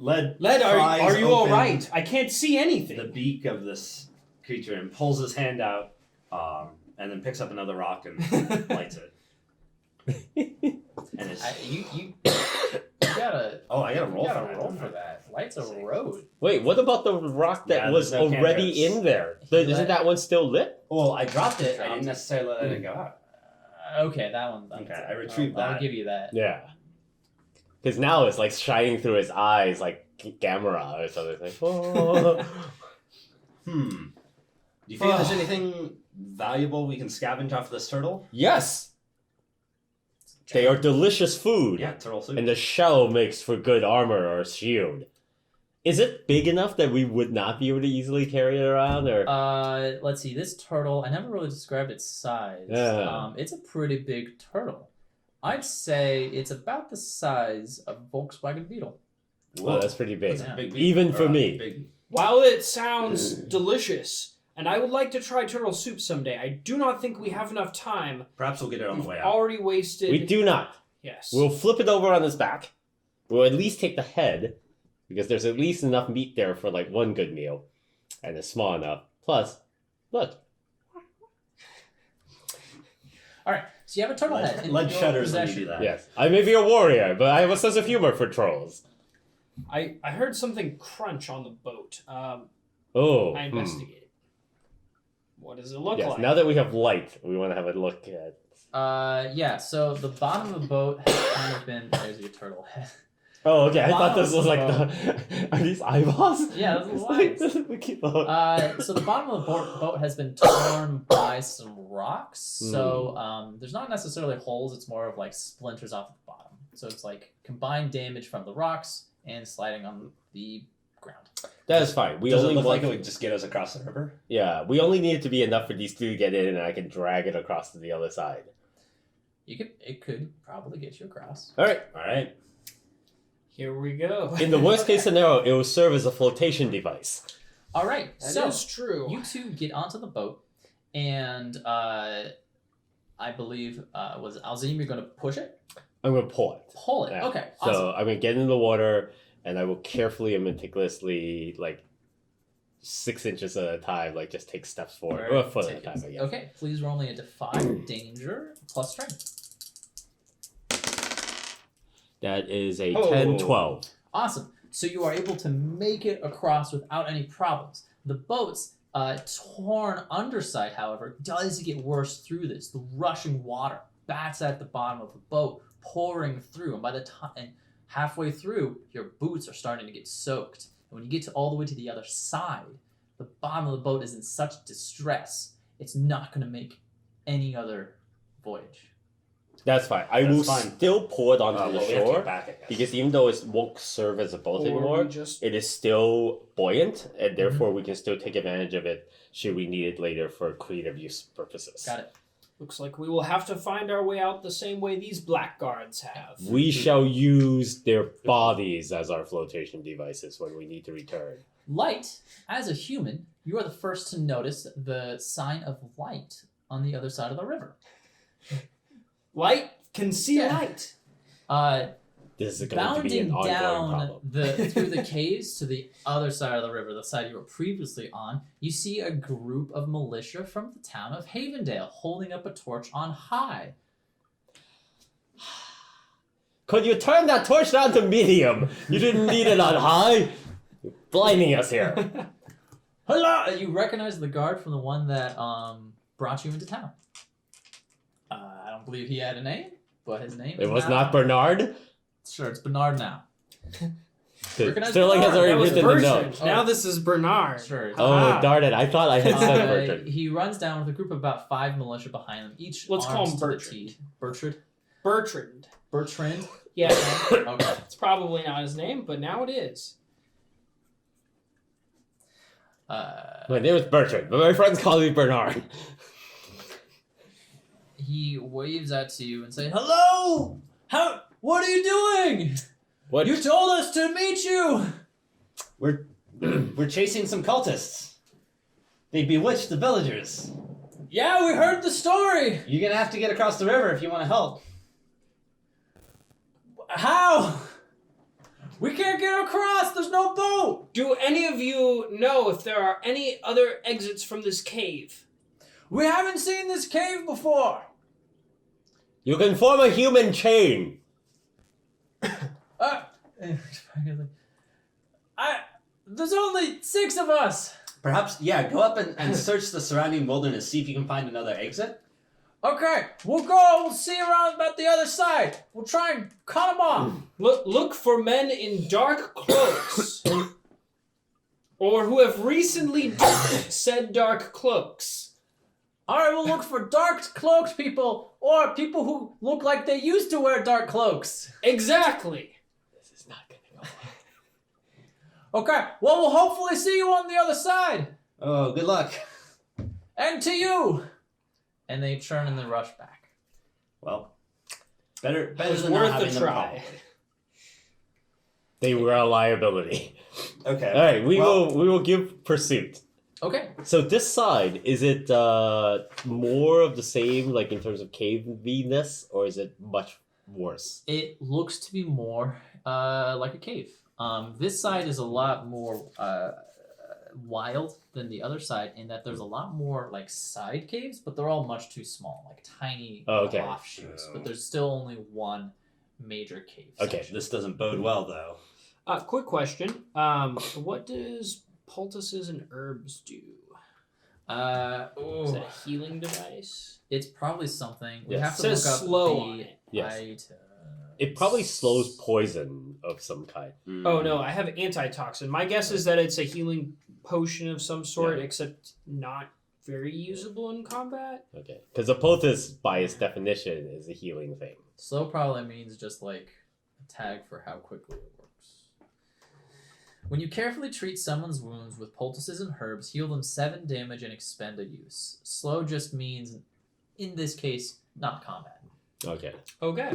Led, are you all open right? I can't see anything. The beak of this creature and pulls his hand out, and then picks up another rock and lights it. And it's... you gotta. Oh, I gotta roll you for gotta that. roll for that. Lights a road. Wait, what about the rock that was there's no already cantrips. in there? Isn't that one still lit? Well, I dropped it. I didn't necessarily let it go out. Okay, that one. Okay, I retrieved that. I'll give you that. Yeah. Because now it's like shining through his eyes like camera or something. Like, oh. Do you think there's anything valuable we can scavenge off this turtle? Yes! They are delicious food. Yeah, turtle soup. And the shell makes for good armor or shield. Is it big enough that we would not be able to easily carry it around? Or Let's see. This turtle, I never really described its size. Yeah. It's a pretty big turtle. I'd say it's about the size of a Volkswagen Beetle. Whoa, that's pretty big. That's a big beak. Even for me. While it sounds delicious, and I would like to try turtle soup someday, I do not think we have enough time. Perhaps we'll get it on the way out. Already wasted. We do not. Yes. We'll flip it over on its back. We'll at least take the head, because there's at least enough meat there for like one good meal. And it's small enough. Plus, look. Alright, so you have a turtle head. Lead your shudders when you possession. do that. Yes. I may be a warrior, but I have a sense of humor for trolls. I heard something crunch on the boat. Oh. I investigated. What does it look Yes, like? now that we have light, we want to have a look at... Yeah, so the bottom of the boat has kind of been... There's your turtle head. Oh, okay. I Wow. thought this was like the... Are these eyeballs? Yeah, those are eyes. So the bottom of the boat has been torn by some rocks. So there's not necessarily holes. It's more of like splinters off the bottom. So it's like combined damage from the rocks and sliding on the ground. That is fine. We Does only it look want... like it would just get us across the river? Yeah, we only need it to be enough for these two to get in, and I can drag it across to the other side. It could probably get you across. All right. All right. Here we go. In the worst case scenario, it will serve as a flotation device. All right, That so is true. you two get onto the boat, and I believe was it Alzim? You're going to push it. I'm going to pull it. Pull it. Yeah. Okay. So Awesome. I'm going to get in the water, and I will carefully and meticulously, like, 6 inches at a time, like, just take steps forward. Or a foot at a time, I guess. Okay, please roll me a defy danger plus strength. That is a Oh. 10-12. Awesome. So you are able to make it across without any problems. The boat's torn underside, however, does get worse through this. The rushing water bats at the bottom of the boat, pouring through, and by the time halfway through, your boots are starting to get soaked. And when you get to all the way to the other side, the bottom of the boat is in such distress, it's not going to make any other voyage. That's fine. I That's will fine. still pull it onto Well, the we have to shore, get back, I guess. because even though it won't serve as a boat Or anymore, we just- it is still buoyant, and therefore we can still take advantage of it should we need it later for creative use purposes. Got it. Looks like we will have to find our way out the same way these blackguards have. We shall use their bodies as our flotation devices when we need to return. Light, as a human, you are the first to notice the sign of light on the other side of the river. Light can see Yeah. light. This is going to be an Bounding ongoing down problem. through the caves to the other side of the river, the side you were previously on, you see a group of militia from the town of Havendale holding up a torch on high. Could you turn that torch down to medium? You didn't need it on high. You're blinding us here. Hello! You recognize the guard from the one that brought you into town. I don't believe he had a name, but his name It is was now- not Bernard. Sure, it's Bernard now. Recognize Sterling has Bernard. already That was written the Bertrand. note. Now this is Bernard. Sure. Oh, Ah. darn it. I thought I had said Bertrand. He runs down with a group of about 5 militia behind him, each Let's call arms him to the Bertrand. teeth. Bertrand? Bertrand. Bertrand? Yeah, Okay. it's probably not his name, but now it is. My name is Bertrand, but my friends call me Bernard. He waves at you and says, "Hello! What are you doing? What? You told us to meet you!" We're chasing some cultists. They bewitched the villagers. Yeah, we heard the story! You're gonna have to get across the river if you want to help. How? We can't get across! There's no boat! Do any of you know if there are any other exits from this cave? We haven't seen this cave before! You can form a human chain. There's only 6 of us! Perhaps, yeah, go up and search the surrounding wilderness, see if you can find another exit. Okay, we'll see around about the other side. We'll try and cut them off. Look for men in dark cloaks. Or who have recently donned said dark cloaks. Alright, we'll look for dark cloaked people, or people who look like they used to wear dark cloaks. Exactly. This is not gonna go Okay, well, we'll hopefully see you on the other side. Oh, good luck. And to you. And they turn and they rush back. Well, better was than not worth a having them try. probably. They were a liability. Okay. All right, we will give pursuit. Okay. So this side, is it more of the same, like in terms of caviness, or is it much worse? It looks to be more like a cave. This side is a lot more wild than the other side in that there's a lot more like side caves, but they're all much too small, like tiny offshoots. But there's still only one major cave. Okay. section. This doesn't bode well, though. Quick question. What does poultices and herbs do? Is that a healing device? It's probably something. We Yes. have It to says look up slow the on it. Yes. item. It probably slows poison of some kind. Oh no, I have antitoxin. My guess is that it's a healing potion of some sort, Yeah. except not very usable in combat. Okay. Because a poultice, by its definition, is a healing thing. Slow probably means just like a tag for how quickly it works. When you carefully treat someone's wounds with poultices and herbs, heal them 7 damage and expend a use. Slow just means, in this case, not combat. Okay. Okay.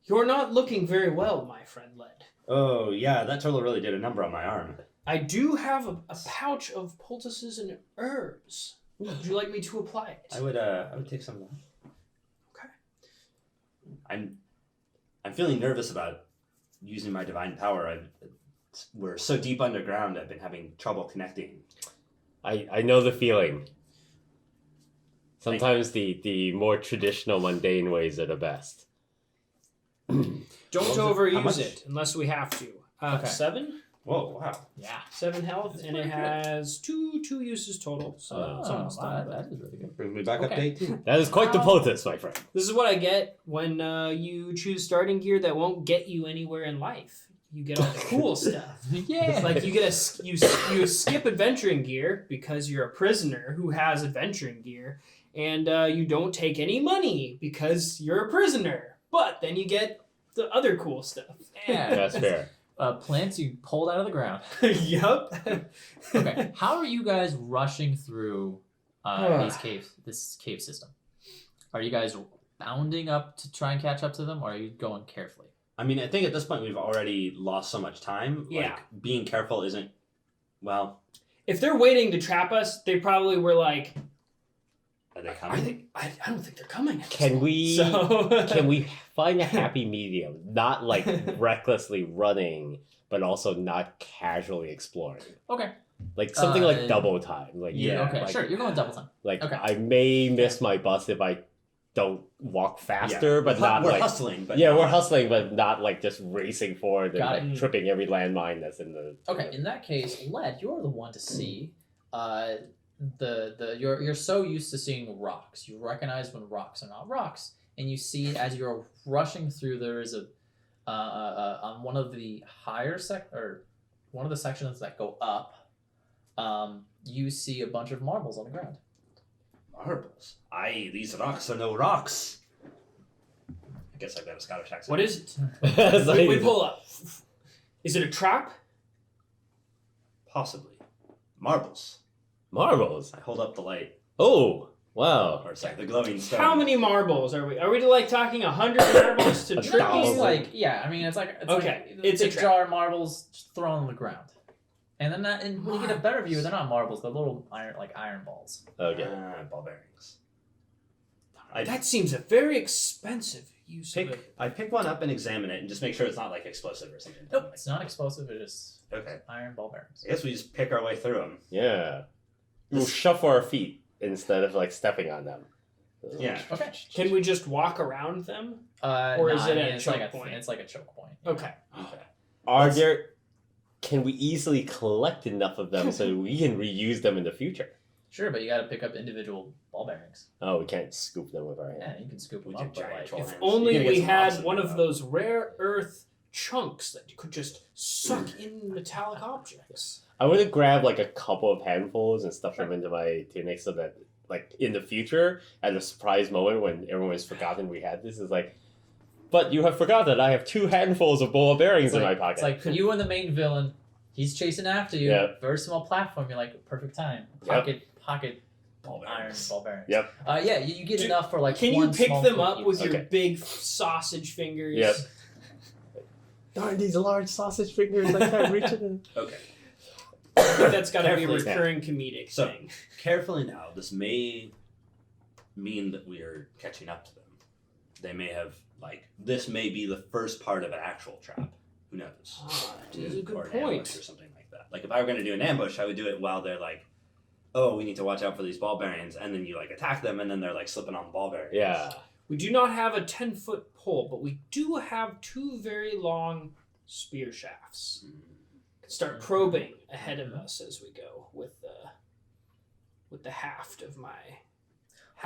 You're not looking very well, my friend Led. Oh, yeah, that turtle really did a number on my arm. I do have a pouch of poultices and herbs. Would you like me to apply it? I would take some of that. Okay. I'm feeling nervous about using my divine power. We're so deep underground, I've been having trouble connecting. I know the feeling. Sometimes the more traditional, mundane ways are the best. Don't How overuse much? it unless we have to. Okay. 7? Whoa, wow. Yeah. 7 health, That's and it pretty good. has two uses total. So it's almost done. that is really good. Bring me back up to Okay. 18. That is quite the How- poultice, my friend. This is what I get when you choose starting gear that won't get you anywhere in life. You get all the cool stuff. Yeah. It's like you skip adventuring gear because you're a prisoner who has adventuring gear, and you don't take any money because you're a prisoner. But then you get the other cool stuff. Yeah. That's fair. Plants you pulled out of the ground. Yup. Okay. How are you guys rushing through this cave system? Are you guys bounding up to try and catch up to them, or are you going carefully? I mean, I think at this point we've already lost so much time. Yeah. Like, being careful isn't, well, If they're waiting to trap us, they probably were like, are they coming? I don't think they're coming. at this Can point." we So can we find a happy medium? Not like recklessly running, but also not casually exploring. Okay. Like something like Uh, double time. Like yeah, Okay. like, Sure. You're going double time. Like Okay. I may miss my bus if I don't walk faster, but not we're like hustling. But yeah, not- we're hustling, but not like just racing forward and Got like it. tripping every landmine that's in the. Okay. In that case, Led, you're the one to see. You're so used to seeing rocks. You recognize when rocks are not rocks, and you see as you're rushing through. There is a on one of the higher one of the sections that go up. You see a bunch of marbles on the ground. Marbles. Aye, these rocks are no rocks. I guess I've got a Scottish accent. what is it? It's like- We pull up. Is it a trap? Possibly. Marbles. Marbles. I hold up the light. Oh wow! Or sorry, the glowing stone. How many marbles are we? Are we like talking 100 marbles to A trick thousand. you? It's like it's Okay, like it's a big trap. jar of marbles just thrown on the ground. And then when you get a better view, they're not marbles; they're little iron balls. Okay. Ball bearings. That seems very expensive. use of it. I pick one up and examine it and just make sure it's not like explosive or something. Nope, it's not explosive. It's just Okay. iron ball bearings. I guess we just pick our way through them. Yeah. We'll shuffle our feet instead of like stepping on them. Yeah. Okay. Can we just walk around them? Or is it at it's choke like point? It's like a choke point. Okay. Okay. Are there? Can we easily collect enough of them so we can reuse them in the future? Sure, but you got to pick up individual ball bearings. Oh, we can't scoop them with our hands. Yeah, you can scoop them We did up. But giant like, troll If hands. only You're gonna we get some had oxygen one of out. those rare earth chunks that you could just suck in metallic objects. I would grab like a couple of handfuls and stuff them into my tunic so that, like, in the future, at a surprise moment when everyone has forgotten we had this, is like, but you have forgotten that I have 2 handfuls of ball bearings in my pocket. It's like you and the main villain. He's chasing after you. Yep. Very small platform. You're like, perfect time. Yep. Pocket Ball iron bearings. ball bearings. Yep. Yeah, you get enough for like. Can you one pick small them foot up each. with your Okay. big sausage fingers? Yep. Darn these large sausage fingers! I can't reach it. Okay. I think that's got to be a Carefully. recurring comedic So- thing. Carefully now, this may mean that we are catching up to them. They may have, like, this may be the first part of an actual trap. Who knows? Ah, that is a good Or an ambush point. or something like that. Like, if I were going to do an ambush, I would do it while they're like, oh, we need to watch out for these ball bearings, and then you, like, attack them, and then they're, like, slipping on the ball bearings. Yeah. We do not have a 10-foot pole, but we do have 2 very long spear shafts. Start probing ahead of us as we go with the haft of my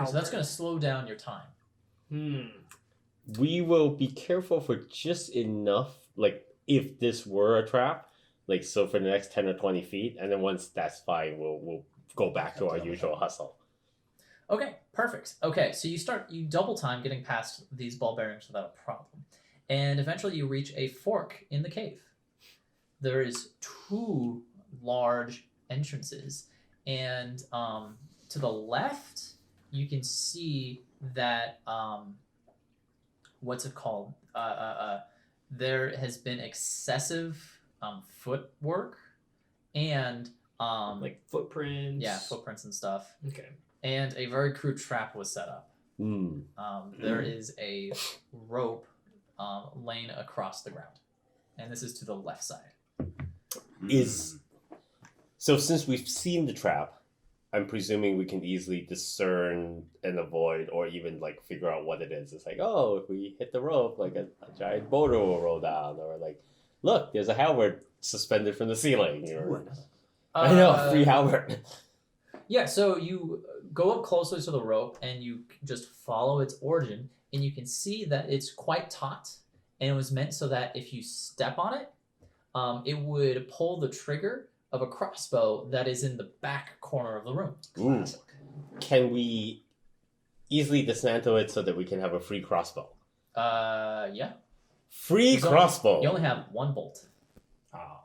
So that's going to slow down your time. We will be careful for just enough, like, if this were a trap, like, so for the next 10 or 20 feet, and then once that's fine, we'll go back to our usual hustle. Okay, perfect. Okay, so you double time getting past these ball bearings without a problem. And eventually you reach a fork in the cave. There is 2 large entrances, and to the left you can see that what's it called? There has been excessive footwork and like footprints. yeah, footprints and stuff. Okay. And a very crude trap was set up. There is a rope laying across the ground, and this is to the left side. So since we've seen the trap, I'm presuming we can easily discern and avoid, or even like figure out what it is. It's like, oh, if we hit the rope, like a giant boulder will roll down, or like, look, there's a halberd suspended from the ceiling. Or, I know, free halberd. Yeah, so you go up closely to the rope and you just follow its origin, and you can see that it's quite taut, and it was meant so that if you step on it, it would pull the trigger of a crossbow that is in the back corner of the room. Ooh. Can we easily dismantle it so that we can have a free crossbow? Yeah. Free There's crossbow. You only have 1 bolt. Oh.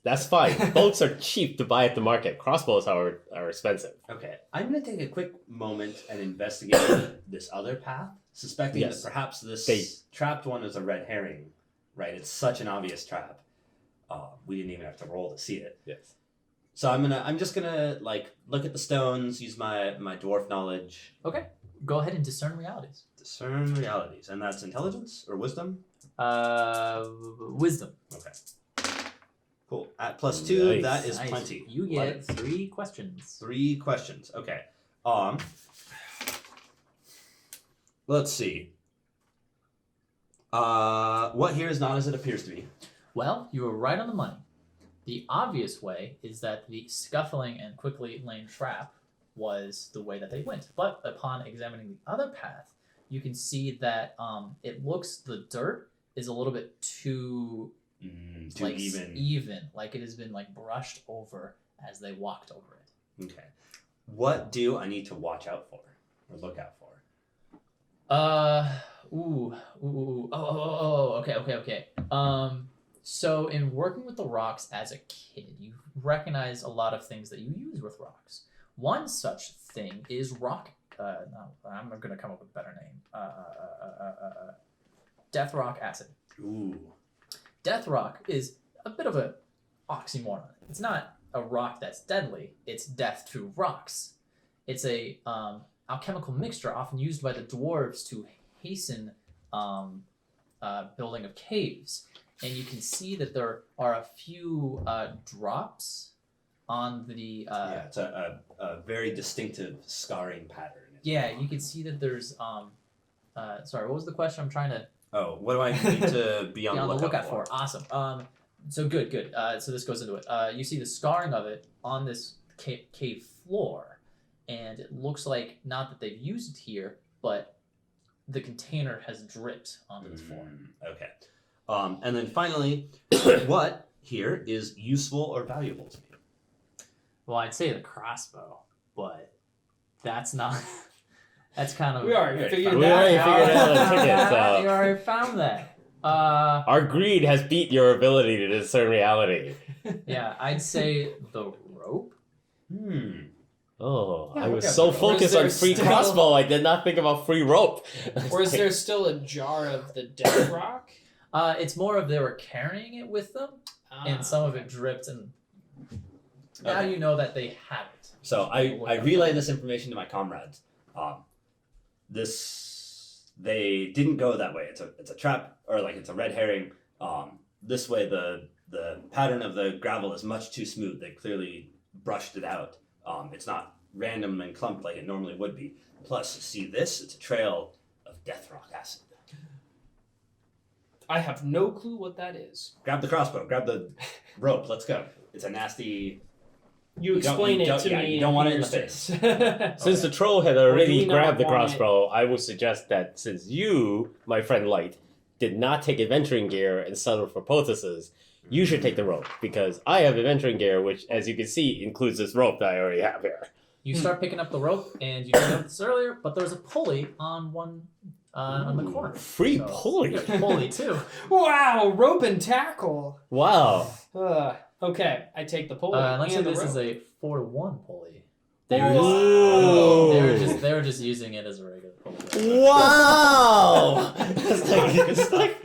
That's fine. Bolts are cheap to buy at the market. Crossbows are expensive. Okay, I'm going to take a quick moment and investigate this other path, suspecting Yes. that perhaps this They- trapped one is a red herring, right? It's such an obvious trap. We didn't even have to roll to see it. Yes. So I'm just gonna like look at the stones, use my dwarf knowledge, Okay. Go ahead and discern realities. discern realities, and that's intelligence or wisdom. Wisdom. Okay. Cool. At +2, Nice. that is Nice. plenty. You get 3 questions. 3 questions. Okay. Let's see. What here is not as it appears to be. Well, you were right on the money. The obvious way is that the scuffling and quickly laying trap was the way that they went. But upon examining the other path, you can see that it looks the dirt is a little bit too Too like even. like it has been like brushed over as they walked over it. Okay. What do I need to watch out for or look out for? Okay. So in working with the rocks as a kid, you recognize a lot of things that you use with rocks. One such thing is rock. No, I'm gonna come up with a better name. Death rock acid. Ooh. Death rock is a bit of a oxymoron. It's not a rock that's deadly. It's death to rocks. It's a alchemical mixture often used by the dwarves to hasten building of caves, and you can see that there are a few drops on the. Yeah, it's a very distinctive scarring pattern. Yeah, you can see that there's. Sorry, what was the question? I'm trying to. Oh, what do I need to be on the lookout for? Awesome. So good. So this goes into it. You see the scarring of it on this cave floor, and it looks like not that they've used it here, but the container has dripped onto this floor. Okay. And then finally, what here is useful or valuable to me? Well, I'd say the crossbow, but that's not. That's kind of. We already figured We that already out. figured out the ticket, so You already found that. our greed has beat your ability to discern reality. Yeah, I'd say the rope. Oh, Yeah, I we'll was get so there. focused Or on is free there crossbow, I did not think about free rope. Or is there still a jar of the death rock? It's more of they were carrying it with them, and some of it dripped, and now Okay. you know that they have it. So I relay this information to my comrades. They didn't go that way. It's a trap, or like it's a red herring. This way the pattern of the gravel is much too smooth. They clearly brushed it out. It's not random and clumped like it normally would be. Plus, see this? It's a trail of death rock acid. I have no clue what that is. Grab the crossbow. Grab the rope. Let's go. It's a nasty. You don't- explain you it don't- to yeah, me. you don't in want it in the Peter's face. face. Since the troll had Or do already we not grabbed the want crossbow, I will suggest that since you, my friend Light, did not take adventuring gear and settle for poultices, you should take the rope, because I have adventuring gear, which, as you can see, includes this rope that I already have here. You start picking up the rope, and you didn't know this earlier, but there's a pulley on one on the corner. Free So, pulley? you get a pulley too. Wow, rope and tackle. Wow. Okay, I take the pulley. Let's say and the this rope. is a 4-to-1 pulley. Ooh. They were just using it as a regular pulley. Wow! It's like-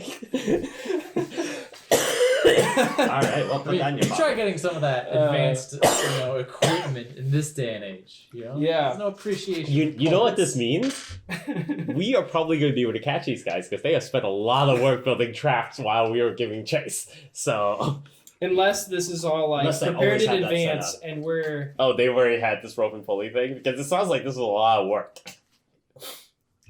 All right, well, put that in your You try pocket. getting some of that advanced, equipment in this day and age. You know? Yeah. There's no appreciation. You know what this means? We are probably going to be able to catch these guys because they have spent a lot of work building traps while we were giving chase. So, Unless this is all like Unless they prepared always in had that set advance, up. and we're they've already had this rope and pulley thing because it sounds like this is a lot of work.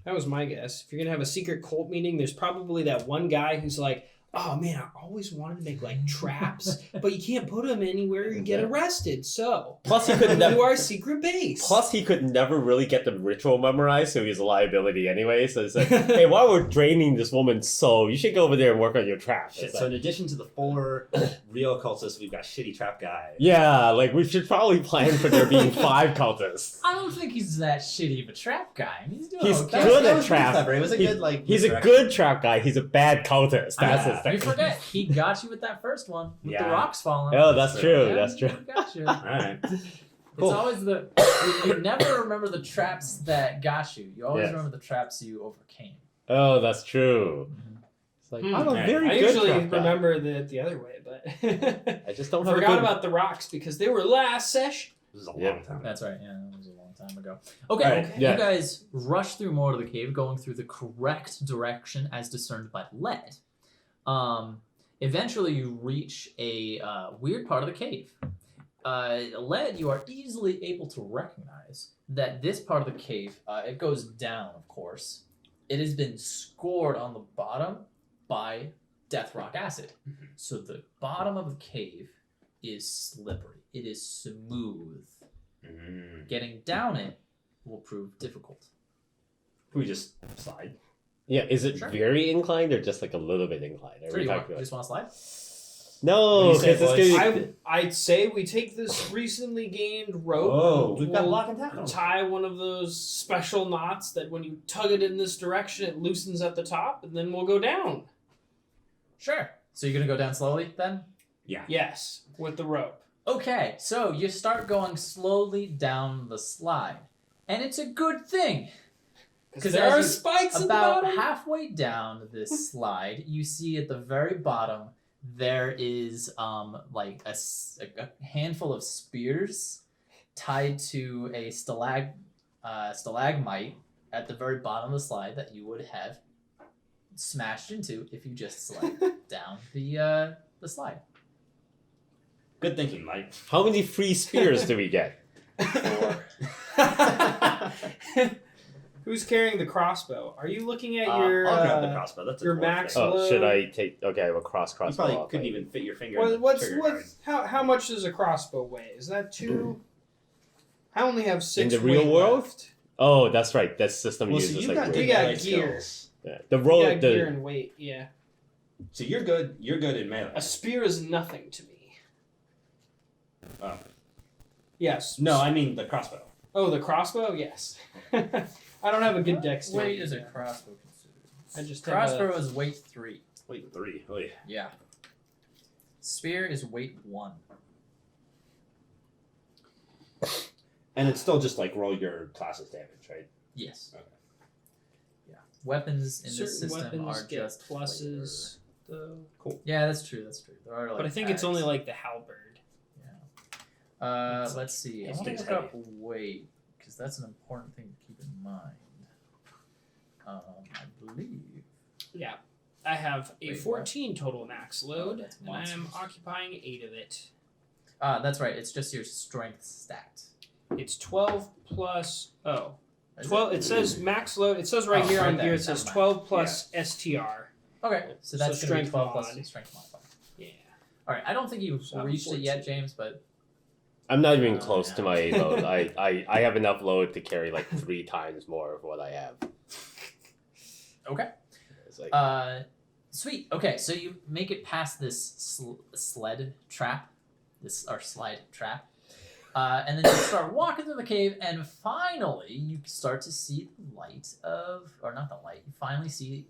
that was my guess. If you're gonna have a secret cult meeting, there's probably that one guy who's like, "Oh man, I always wanted to make like traps, but you can't put them anywhere you get arrested. So Plus, he could to never. our secret base." Plus, he could never really get the ritual memorized, so he's a liability anyway. So it's like, hey, while we're draining this woman's soul, you should go over there and work on your trap. Shit, It's so like, in addition to the 4 real cultists, we've got shitty trap guy. yeah, like we should probably plan for there being 5 cultists. I don't think he's that shitty of a trap guy. I mean, he's doing He's okay. good That at was pretty trap. clever. It was a He's- good like. He's a misdirection. good trap guy. He's a bad cultist. That's his thing. You forget, he got you with that first one, with the Yeah. rocks falling. Oh, that's true. Yeah, That's true. He got you. All right. It's always you never remember the traps that got you. You always Yes. remember the traps you overcame. Oh, that's true. It's like, I'm a Alright. very I good usually trap guy. remember the other way, but I just don't have a forgot good... about the rocks because they were last session. This is a Yeah. long time. That's right. Yeah, that was a long time ago. Okay, Alright, yeah. you guys rush through more of the cave, going through the correct direction as discerned by lead. Eventually, you reach a weird part of the cave. Lead, you are easily able to recognize that this part of the cave, it goes down, of course. It has been scored on the bottom by death rock acid. So the bottom of the cave is slippery. It is smooth. Getting down it will prove difficult. Can we just slide? Yeah, is it Sure. very inclined or just like a little bit inclined? Are So we you talking just want to slide? No, What do you say, because it's boys? gonna be... I'd say we take this recently gained rope. Oh, we've got we'll block and tackle. tie one of those special knots that when you tug it in this direction, it loosens at the top, and then we'll go down. Sure. So you're going to go down slowly then? Yes, with the rope. Okay, so you start going slowly down the slide. And it's a good thing. Because there are spikes at the About bottom. halfway down this slide, you see at the very bottom there is like a handful of spears tied to a stalagmite at the very bottom of the slide that you would have smashed into if you just slide down the slide. Good thinking, Mike. How many free spears do we get? 4. Who's carrying the crossbow? Are you looking at I'll your grab the crossbow. That's a your dwarf max thing. load? Oh, should I take? Okay, I have a You crossbow. probably I'll couldn't take- even fit your finger. in the what's trigger guard. how much does a crossbow weigh? Is that 2? I only have 6 In the real weight world? left. Oh, that's right. That system Well, so uses you've like got We good got melee gear. skills. yeah. The You roll. got gear The and weight, yeah. So you're good. You're good in melee. A spear is nothing to me. Oh. Yes. No, I mean the crossbow. Oh, the crossbow? Yes. I don't have a good dexterity. Weight is a crossbow considered? I just have Crossbow is weight 3. Wait, 3. Oh yeah. Yeah. Spear is weight 1. And it's still just like roll your class's damage, right? Yes. Okay. Yeah. Weapons in this certain system weapons are get just pluses, though. flavor. Yeah, that's true. That's true. There are like But I think it's tags. only like the halberd. Yeah. Let's see. I It want to sticks look up heavy. weight because that's an important thing to keep in mind. I believe. Yeah. I have a Wait, 14 total max load, that's and I am monsters. occupying 8 of it. That's right. It's just your strength stat. It's 12 plus. Oh. Is 12. It says max load. It says right Oh, here right on there. here, it says Never 12 plus STR. Okay, so that's So going to be strength 12 plus mod. strength modifier. Yeah. All right. I don't think you've So I'm reached it yet, 14. James, but I'm not even close yeah. to my load. I have enough load to carry like 3 times more of what I have. okay. It's like Sweet. Okay, so you make it past this sled trap, slide trap, and then you start walking through the cave, and finally you start to see the light of, or not the light. You finally see,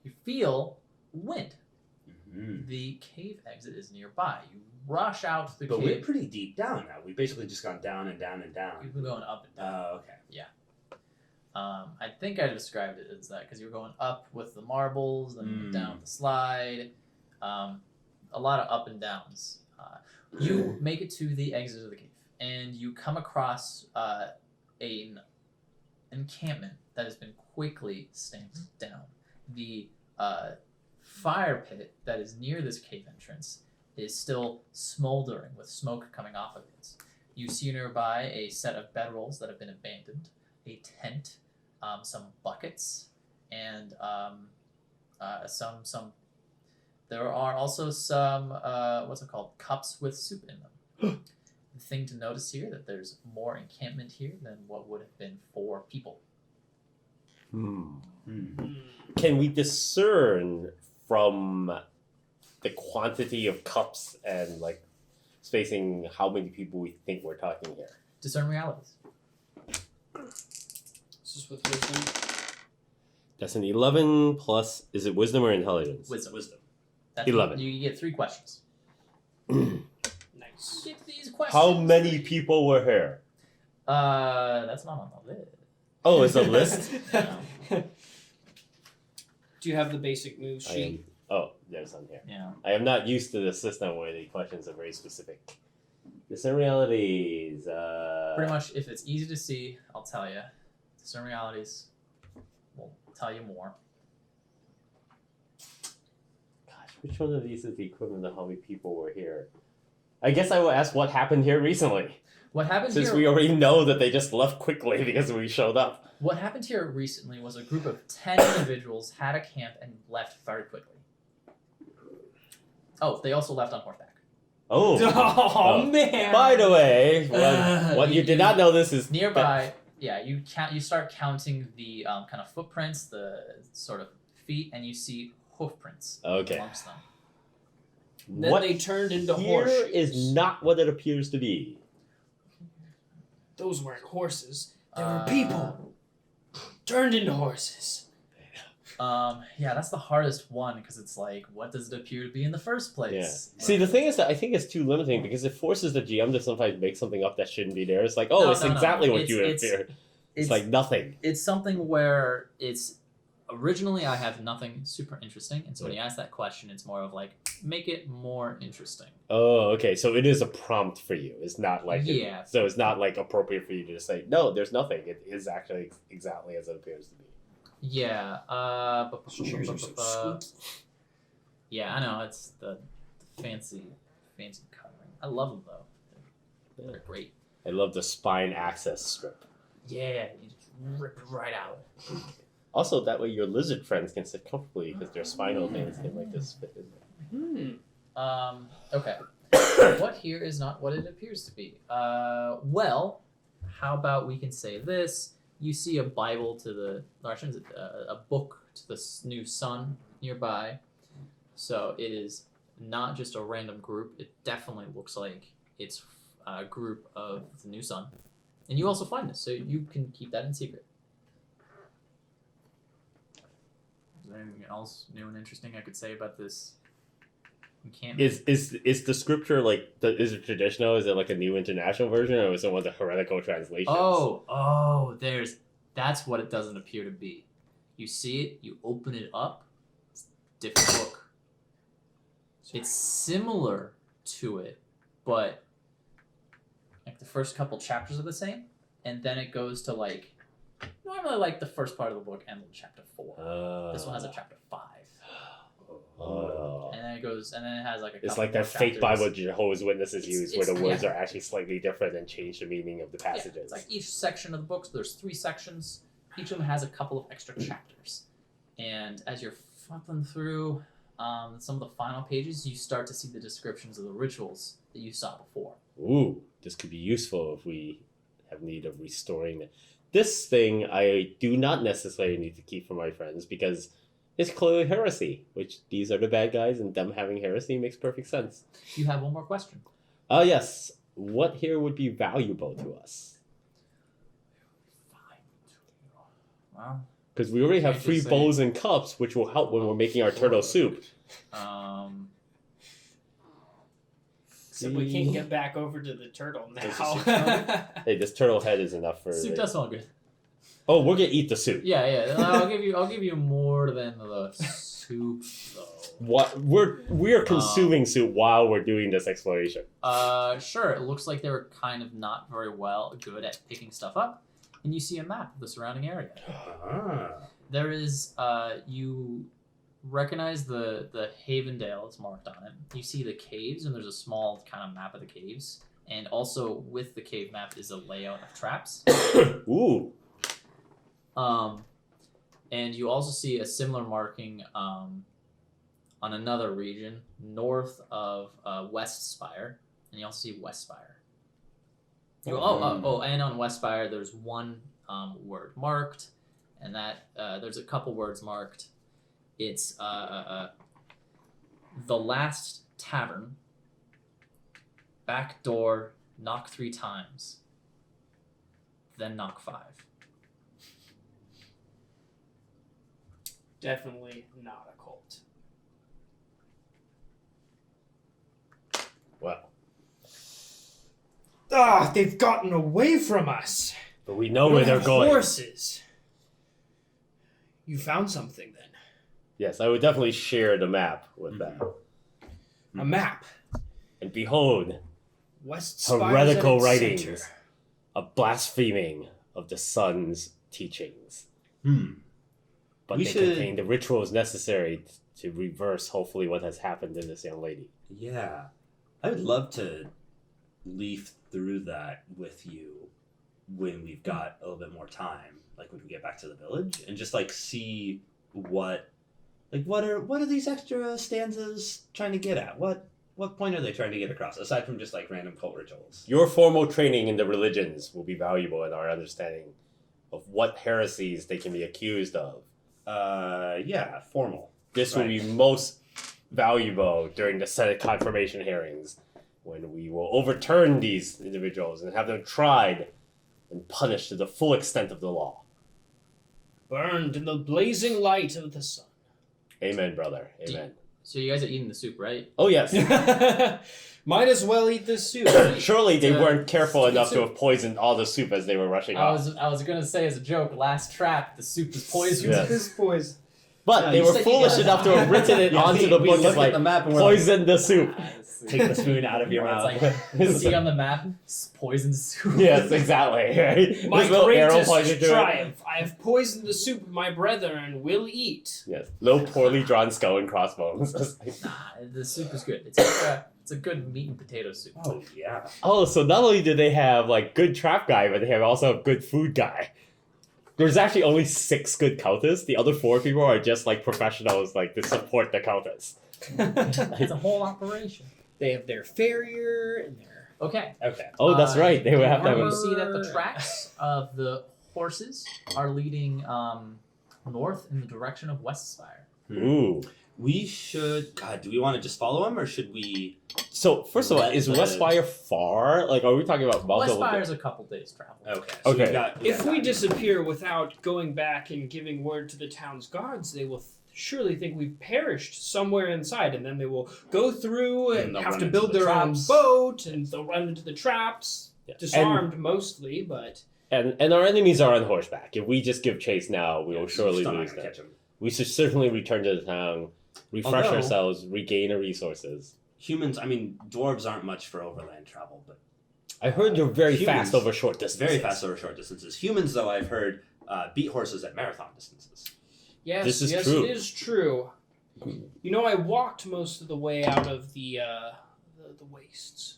you feel wind. Mm. The cave exit is nearby. You rush out the But we're cave. pretty deep down now. We've basically just gone down and down and down. You've been going up and down. Oh, okay. I think I described it as that because you're going up with the marbles, then you went down the slide. A lot of up and downs. You make it to the exit of the cave, and you come across an encampment that has been quickly stamped down. The fire pit that is near this cave entrance is still smoldering with smoke coming off of it. You see nearby a set of bedrolls that have been abandoned, a tent, some buckets, and some. There are also some what's it called? Cups with soup in them. The thing to notice here that there's more encampment here than what would have been 4 people. Mm. can we discern from the quantity of cups and like spacing how many people we think we're talking here? Discern realities. This is with wisdom. That's an 11 plus. Is it wisdom or intelligence? Wisdom. 11. You get 3 questions. Nice. Get these questions. How many people were here? That's not on the list. Oh, it's a list. Do you have the basic moves I am, sheet? oh, there's some here. Yeah. I am not used to the system where the questions are very specific. Discern realities. Pretty much, if it's easy to see, I'll tell you. Discern realities will tell you more. Gosh, which one of these is the equivalent of how many people were here? I guess I will ask what happened here recently, What happened since here? we already know that they just left quickly because we showed up. What happened here recently was a group of 10 individuals had a camp and left very quickly. Oh, they also left on horseback. Oh. Oh, man. By the way, what you you- did not know this is Nearby, yeah, you start counting the kind of footprints, the sort of feet, and you see hoof prints Okay. amongst them. Then What they turned into here horseshoes. is not what it appears to be. Those weren't horses. They were people turned into horses. Yeah, that's the hardest one because it's like, what does it appear to be in the first place? Yeah. See, the thing is that I think it's too limiting because it forces the GM to sometimes make something up that shouldn't be there. It's like, oh, No, it's no, no. exactly what you It's- appear. It's like nothing. It's something where it's originally I have nothing super interesting, and so when you ask that question, it's more of like make it more interesting. Oh, okay. So it is a prompt for you. It's not like Yeah. So it's not like appropriate for you to just say no. There's nothing. It is actually exactly as it appears to be. Yeah. Cheers are so squeaky. Yeah, I know. It's the fancy covering. I love them though. They're great. I love the spine access strip. Yeah, you just rip it right out. Also, that way your lizard friends can sit comfortably because their spinal things can like this fit in there. Okay. What here is not what it appears to be. Well, how about we can say this? You see a Bible to the Russians, a book to the new sun nearby. So it is not just a random group. It definitely looks like it's a group of the new sun. And you also find this, so you can keep that in secret. Is there anything else new and interesting I could say about this? Is the scripture like is it traditional? Is it like a new international version, or is it one of the heretical translations? That's what it doesn't appear to be. You see it, you open it up, it's a different book. It's similar to it, but like the first couple chapters are the same, and then it goes to like normally like the first part of the book and chapter 4. This one has a chapter 5. And then it goes, and then it has like a couple it's like more that fake chapters. Bible Jehovah's Witnesses use, where the words yeah. are actually slightly different and change the meaning of the passages. Yeah, it's like each section of the books, there's 3 sections. Each of them has a couple of extra chapters. And as you're flipping through some of the final pages, you start to see the descriptions of the rituals that you saw before. Ooh, this could be useful if we have need of restoring it. This thing I do not necessarily need to keep for my friends because it's clearly heresy, which these are the bad guys, and them having heresy makes perfect sense. You have one more question. Yes. What here would be valuable to us? Well, Because we already have Can't 3 just say- bowls and cups, which will help when we're making our turtle soup. Except we can't get back over to the turtle Does the soup now. Hey, this turtle head is enough for. soup does smell good. Oh, we're gonna eat the soup. Yeah. I'll give you more than the soup though. What we're consuming soup while we're doing this exploration. Sure. It looks like they were kind of not very good at picking stuff up, and you see a map of the surrounding area. There is you recognize the Havendale is marked on it. You see the caves, and there's a small kind of map of the caves, and also with the cave map is a layout of traps. Ooh. And you also see a similar marking on another region north of Westspire, and you also see Westspire. And on Westspire there's one word marked, and that there's a couple words marked. It's the last tavern. Back door. Knock 3 times. Then knock 5. Definitely not a cult. Well, They've gotten away from us. but we know where they're going. Horses. You found something then. Yes, I would definitely share the map with them. A map. And behold, Westspire heretical writings, a blaspheming of the sun's teachings. But We they should- contain the rituals necessary to reverse, hopefully, what has happened to this young lady. Yeah. I would love to leaf through that with you when we've got a little bit more time, like when we get back to the village, and just like see what are these extra stanzas trying to get at? What point are they trying to get across, aside from just like random cult rituals? Your formal training in the religions will be valuable in our understanding of what heresies they can be accused of. Yeah, formal. This will be most valuable during the Senate confirmation hearings, when we will overturn these individuals and have them tried and punished to the full extent of the law. Burned in the blazing light of the sun. Amen, brother. Amen. So you guys are eating the soup, right? Oh, yes. Might as well eat this soup. Surely they weren't careful it's enough to soup. have poisoned all the soup as they were rushing I off. was gonna say as a joke, last trap, the soup is poisoned. Yes. This poison. But No, they you were said you foolish got- enough to have written it Yeah, onto the we book look as at like the map and we're like, poison the soup. take the spoon out of your Where mouth. it's like, you see on the map, poison soup. Yes, exactly. Right? My This little arrow greatest pointing to it. triumph. I have poisoned the soup my brethren will eat. Yes, little poorly drawn skull and crossbones. It's like, Nah, the soup is good. It's a good meat and potato soup. Oh yeah. oh, so not only do they have like good trap guy, but they have also a good food guy. There's actually only 6 good cultists. The other 4 people are just like professionals, like to support the cultists. It's a whole operation. They have their farrier and their. Okay. Okay. Oh, that's right. They would have to have You a... see that the tracks of the horses are leading north in the direction of Westspire. Ooh. We should. God, do we want to just follow him, or should we? So first of all, is The- Westspire far? Like, are we talking about multiple? Westspire's a couple days travel. Okay. So Okay. we've got, If we disappear without going back and giving word to the town's guards, they will surely think we've perished somewhere inside, and then they will go through And and they'll have run to into build the their own traps. boat, and they'll run into the traps, Yeah. disarmed mostly, but And our enemies are on horseback. If we just give chase now, we will surely still not lose gonna them. catch him. We should certainly return to the town, refresh Although- ourselves, regain our resources. Humans. I mean, dwarves aren't much for overland travel, but I heard you're very Humans- fast over short distances. very fast over short distances. Humans, though, I've heard beat horses at marathon distances. yes, This is yes, true. it is true. You know, I walked most of the way out of the wastes.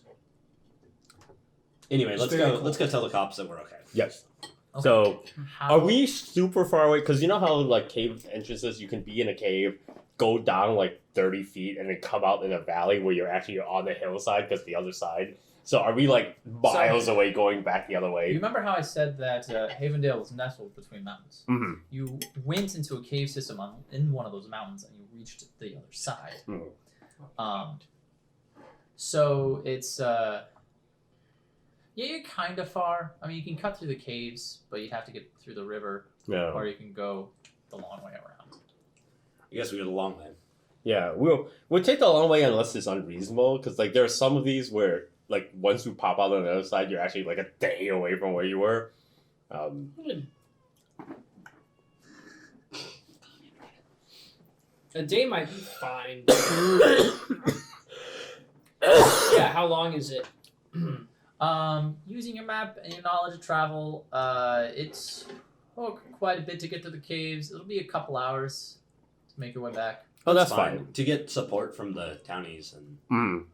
Anyway, It's let's very go. cool. Let's go tell the cops that we're okay. Yes. Okay. So, How, are we super far away? Because you know how like cave entrances, you can be in a cave, go down like 30 feet, and then come out in a valley where you're actually on the hillside because the other side. So are we like miles away going back the other You way? remember how I said that Havendale was nestled between mountains? Mm-hmm. You went into a cave system in one of those mountains and you reached the other side. Mhm. So it's yeah, you're kind of far. I mean, you can cut through the caves, but you'd have to get through the river, Yeah. or you can go the long way around. I guess we go the long way. Yeah, we'll take the long way unless it's unreasonable. Because like there are some of these where like once you pop out on the other side, you're actually like a day away from where you were. A day might be fine. Yeah, how long is it? Using your map and your knowledge of travel, it's quite a bit to get to the caves. It'll be a couple hours to make your way back. Oh, that's fine. To get support from the townies and Mm.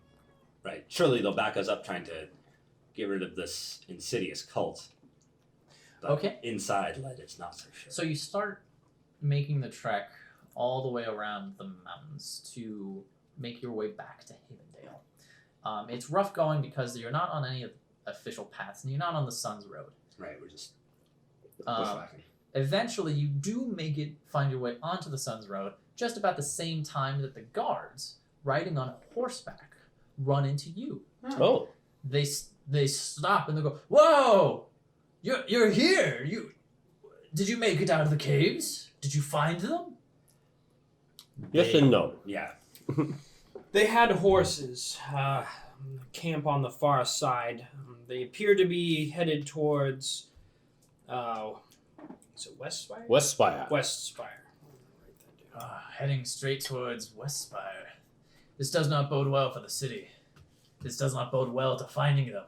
right. Surely they'll back us up trying to get rid of this insidious cult. But Okay. Inside, Led is not so sure. So you start making the trek all the way around the mountains to make your way back to Havendale. It's rough going because you're not on any of the official paths and you're not on the Sun's Road. Right. We're just Um, bushwhacking. Eventually, you do find your way onto the Sun's Road just about the same time that the guards, riding on horseback, run into you. Oh. They stop and they go, "Whoa, you're here! Did you make it out of the caves? Did you find them?" Yes and no. Yeah. They had horses. Camp on the far side. They appear to be headed towards. Is it Westspire? Westspire. Westspire. Heading straight towards Westspire. This does not bode well for the city. This does not bode well to finding them.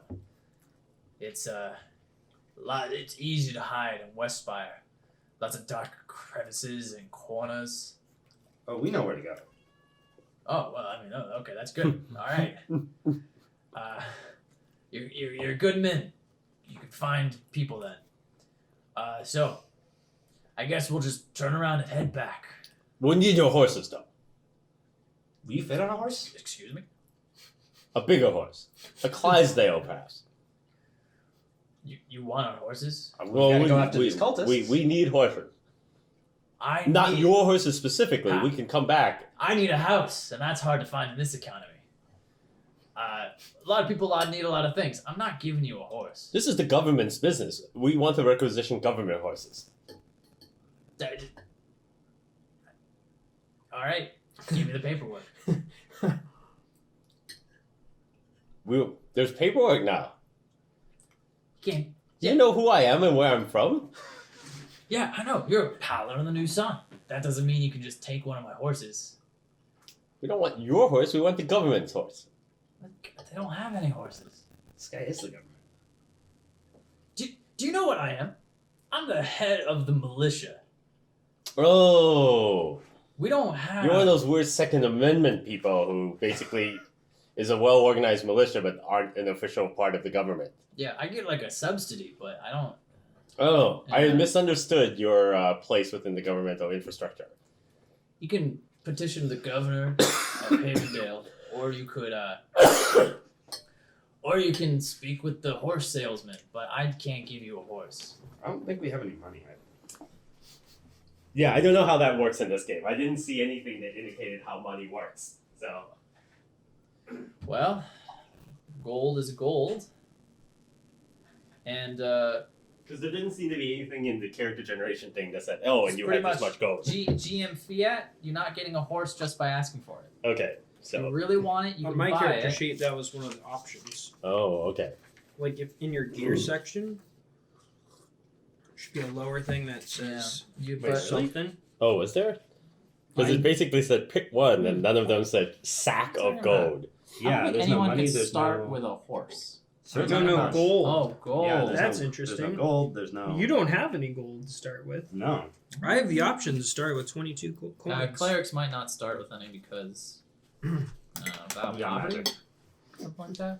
It's it's easy to hide in Westspire. Lots of dark crevices and corners. Oh, we know where to go. Oh well, I mean, okay, that's good. All right. You're good men. You can find people then. So, I guess we'll just turn around and head back. We need your horses though. Will you fit on a horse? Excuse me. A bigger horse. A Clydesdale, perhaps. You want our horses? gotta go after these cultists. We need horses. Not need, your horses specifically. Ah. We can come back. I need a house, and that's hard to find in this economy. A lot of people need a lot of things. I'm not giving you a horse. This is the government's business. We want to requisition government horses. All right, give me the paperwork. There's paperwork now. Can't. Do you know who I am and where I'm from? Yeah, I know. You're a Paladin of the New Sun. that doesn't mean you can just take one of my horses. We don't want your horse. We want the government's horse. They don't have any horses. This guy is the government. Do you know what I am? I'm the head of the militia. Oh, We don't have. you're one of those weird Second Amendment people who basically is a well-organized militia but aren't an official part of the government. Yeah, I get like a subsidy, but I don't. Oh, I Yeah. misunderstood your place within the governmental infrastructure. You can petition the governor of Havendale, or you could, or you can speak with the horse salesman. But I can't give you a horse. I don't think we have any money. Yeah, I don't know how that works in this game. I didn't see anything that indicated how money works. So, Well, gold is gold, and because there didn't seem to be anything in the character generation thing that said, "Oh, and It's you pretty have this much much gold." GM Fiat, you're not getting a horse just by asking for it. Okay, If you so really want it, you On can my buy character it. sheet, that was one of the options. okay. Like if in your gear section, should be a lower thing that says You, Wait, but something. Oh, was there? Because it basically said pick one, and none of them said sack of gold. I don't think there's no anyone money. can There's start no. with a horse. Certainly No, not. gold. Oh, gold. Yeah, there's That's no, interesting. There's no gold. There's no. You don't have any gold to start with. No. I have the option to start with 22 coins. Clerics might not start with any because about Yeah, poverty, magic. something like that.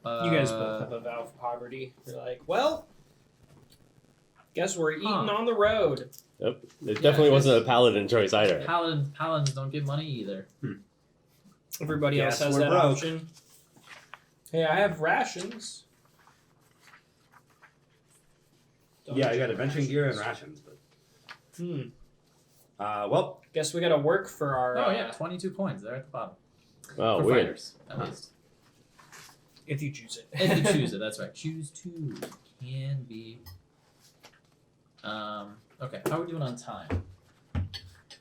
You guys both have a vow of poverty. You're like, well, guess we're eating on the road. It definitely wasn't a paladin choice either. Paladins don't get money either. Everybody else Guess has we're that broke. option. Hey, I have rations. Yeah, I got adventuring gear and rations, but. Well, Guess we gotta work for our. Oh yeah, 22 coins there at the bottom. Oh, For weird. fighters, at least. If you choose it. If you choose it, that's right. Choose to. Can be. Okay, how are we doing on time?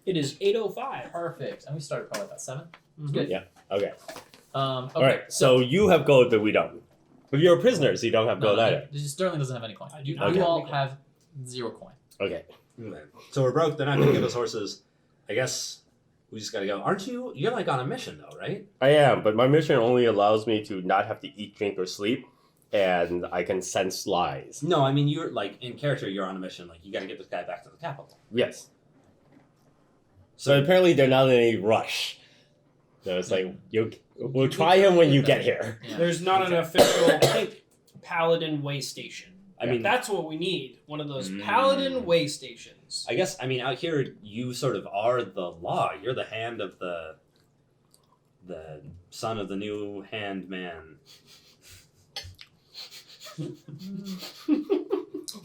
It is 8:05. Perfect. And we started probably about 7. Mhm. Good. Yeah. Okay. Okay. All right. So you have gold, but we don't. But you're a prisoner, so you don't have gold either. Sterling doesn't have any coin. I do You, not you have all any coin. have 0 coin. Okay. so we're broke. They're not going to give us horses. I guess we just got to go. Aren't you? You're like on a mission though, right? I am, but my mission only allows me to not have to eat, drink, or sleep, and I can sense lies. No, I mean you're like in character. You're on a mission. Like you got to get this guy back to the capital. Yes. So apparently they're not in any rush. So it's like we'll try him when you get here. Yeah. There's not an official Paladin way station. I mean, That's what we need. One of those Paladin way stations. I guess I mean out here you sort of are the law. You're the hand of the son of the new hand man.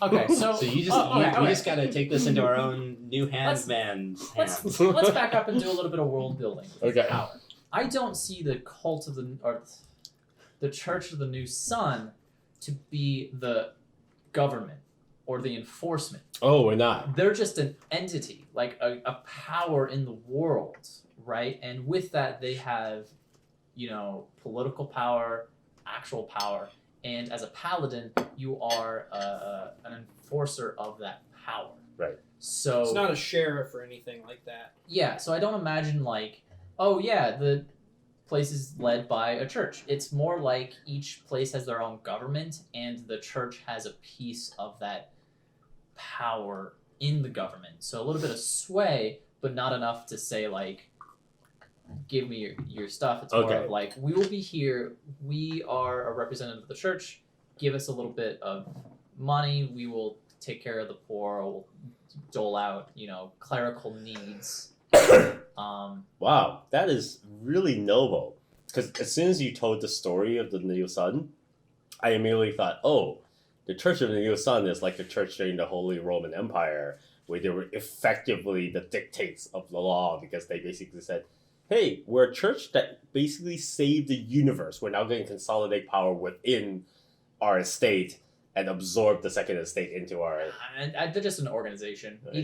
Okay, so So you just okay. we just got to take this into our own new hand Let's- man's let's hands. let's back up and do a little bit of world building. with Okay. Power. I don't see the cult of the Church of the New Sun to be the government or the enforcement. Oh, we're not. They're just an entity, like a power in the world, right? And with that, they have, political power, actual power, and as a paladin, you are an enforcer of that power. Right. So It's not a sheriff or anything like that. yeah, so I don't imagine like, oh yeah, the place is led by a church. It's more like each place has their own government, and the church has a piece of that power in the government. So a little bit of sway, but not enough to say like, give me your stuff. It's more Okay. of like, we will be here. We are a representative of the church. Give us a little bit of money. We will take care of the poor. We'll dole out, clerical needs. Wow, that is really noble. Because as soon as you told the story of the New Sun, I immediately thought, oh, the Church of the New Sun is like the church during the Holy Roman Empire, where they were effectively the dictates of the law, because they basically said, hey, we're a church that basically saved the universe. We're now going to consolidate power within our estate and absorb the second estate into our... And they're just an organization. Right.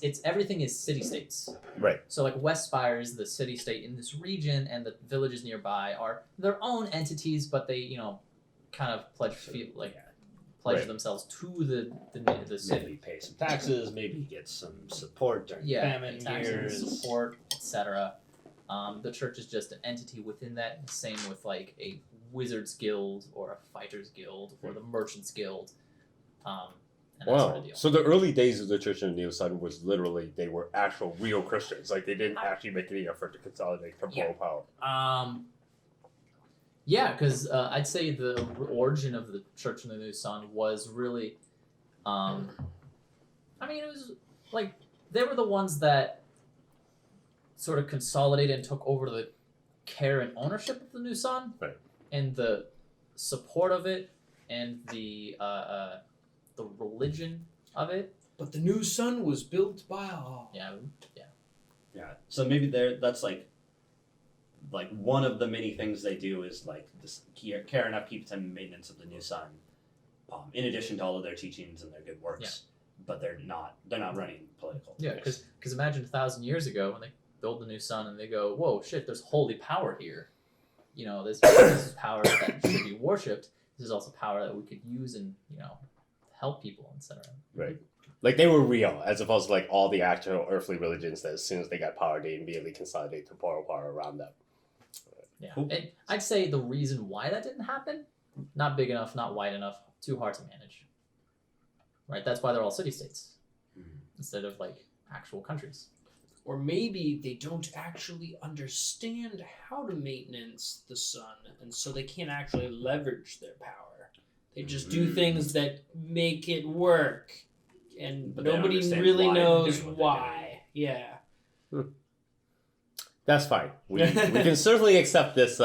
It's everything is city states. Right. So like Westspire is the city state in this region, and the villages nearby are their own entities, but they kind of pledge pledge Right. themselves to the city. Maybe pay some taxes, maybe get some support during Yeah, famine taxes, years. support, etc. The church is just an entity within that. Same with like a wizard's guild or a fighter's guild or the merchant's guild. And that sort of Wow. deal. So the early days of the Church of the New Sun was literally they were actual real Christians. Like they didn't actually make any effort to consolidate temporal power. Yeah, because I'd say the origin of the Church of the New Sun was really, I mean, it was like they were the ones that sort of consolidated and took over the care and ownership of the New Sun, Right. and the support of it, and the religion of it. But the new sun was built by all. Yeah, Yeah. So maybe that's like one of the many things they do is like this care enough keep to maintenance of the new sun, in addition to all of their teachings and their good works. Yeah. But they're not running political. yeah. Because imagine 1,000 years ago when they build the New Sun and they go, whoa, shit, there's holy power here. You know, this is power that should be worshipped. This is also power that we could use and help people, etc. Right. Like they were real, as opposed to like all the actual earthly religions that as soon as they got power, they immediately consolidate temporal power around them. Yeah, Cool. and I'd say the reason why that didn't happen, not big enough, not wide enough, too hard to manage. Right, that's why they're all city-states instead of like actual countries. Or maybe they don't actually understand how to maintenance the sun, and so they can't actually leverage their power. They just do things that make it work, and But they don't nobody understand really why they're knows doing what they're why. Yeah. That's fine. We can certainly accept this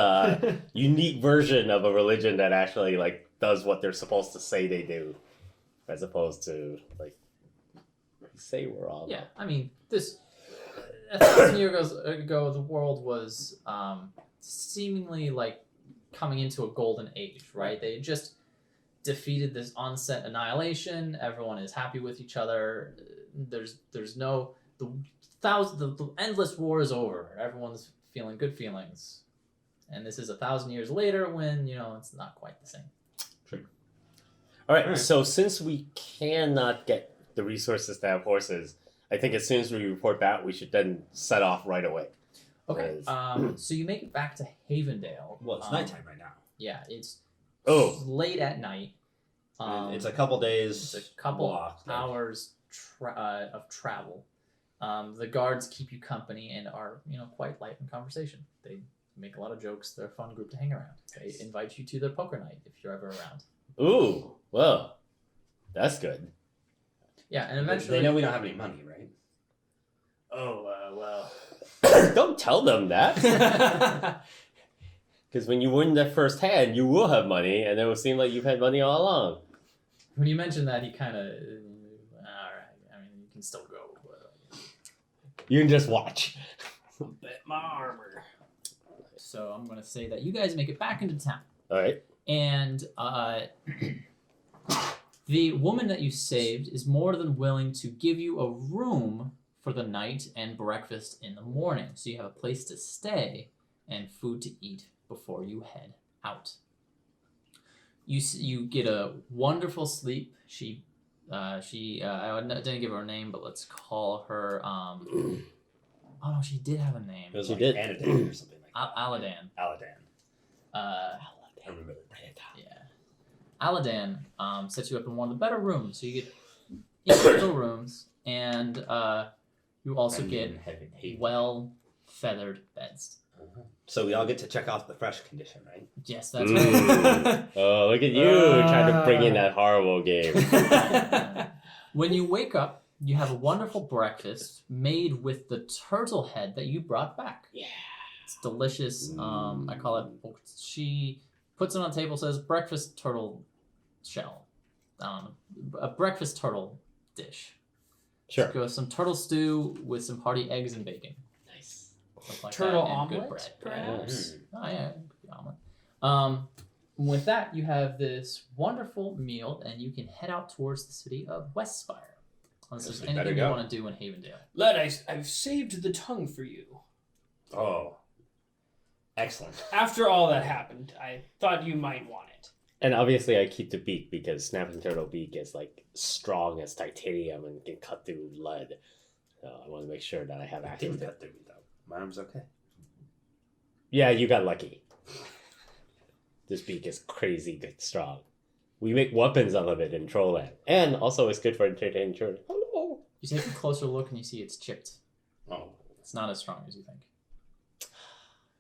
unique version of a religion that actually like does what they're supposed to say they do, as opposed to like say we're all. Yeah, I mean, this 1,000 years ago, the world was seemingly like coming into a golden age, right? They had just defeated this onset annihilation. Everyone is happy with each other. There's no the endless war is over. Everyone's feeling good feelings, and this is 1,000 years later when it's not quite the same. All right. So since we cannot get the resources to have horses, I think as soon as we report back, we should then set off right away. Okay. So you make it back to Havendale. Well, it's nighttime right now. Yeah, it's Oh. late at night. It's a couple days. It's a couple walk, like- hours of travel. The guards keep you company and are quite light in conversation. They make a lot of jokes. They're a fun group to hang around. They invite you to their poker night if you're ever around. Ooh. Well, that's good. Yeah, and eventually They know we don't have any money, right? Oh, well. Don't tell them that. Because when you win that first hand, you will have money, and it will seem like you've had money all along. when you mentioned that, he kind of all right. I mean, you can still go. But, You can just watch. Bet my armor. so I'm gonna say that you guys make it back into town. All right. And the woman that you saved is more than willing to give you a room for the night and breakfast in the morning. So you have a place to stay and food to eat before you head out. You get a wonderful sleep. She I didn't give her a name, but let's call her. Oh no, she did have a name. It was She like did. Anadan or something like that. Aladan. Aladan. Uh, I remember that. Yeah. Aladan sets you up in one of the better rooms. So you get individual rooms, and you also get well-feathered beds. So we all get to check off the fresh condition, right? Yes, that's right. Mm. Oh, look at you trying to bring in that horrible game. When you wake up, you have a wonderful breakfast made with the turtle head that you brought back. Yeah. It's delicious. I call it. She puts it on the table. Says breakfast turtle shell. A breakfast turtle dish. Sure. Go some turtle stew with some hearty eggs and bacon. Nice. Stuff like Turtle that, and good omelet, bread. perhaps? Oh yeah, good omelet. With that, you have this wonderful meal, and you can head out towards the city of Westspire. Unless Guess there's we anything better you go. want to do in Havendale. Lad, I've saved the tongue for you. Oh. Excellent. After all that happened, I thought you might want it. And obviously, I keep the beak because snapping turtle beak is like strong as titanium and can cut through lead. So I want to make sure that I have It access didn't to it. cut through me though. My arm's okay. Yeah, you got lucky. This beak is crazy good strong. We make weapons out of it in Trollland. And also it's good for entertaining children. Hello! You take a closer look and you see it's chipped. Oh. It's not as strong as you think.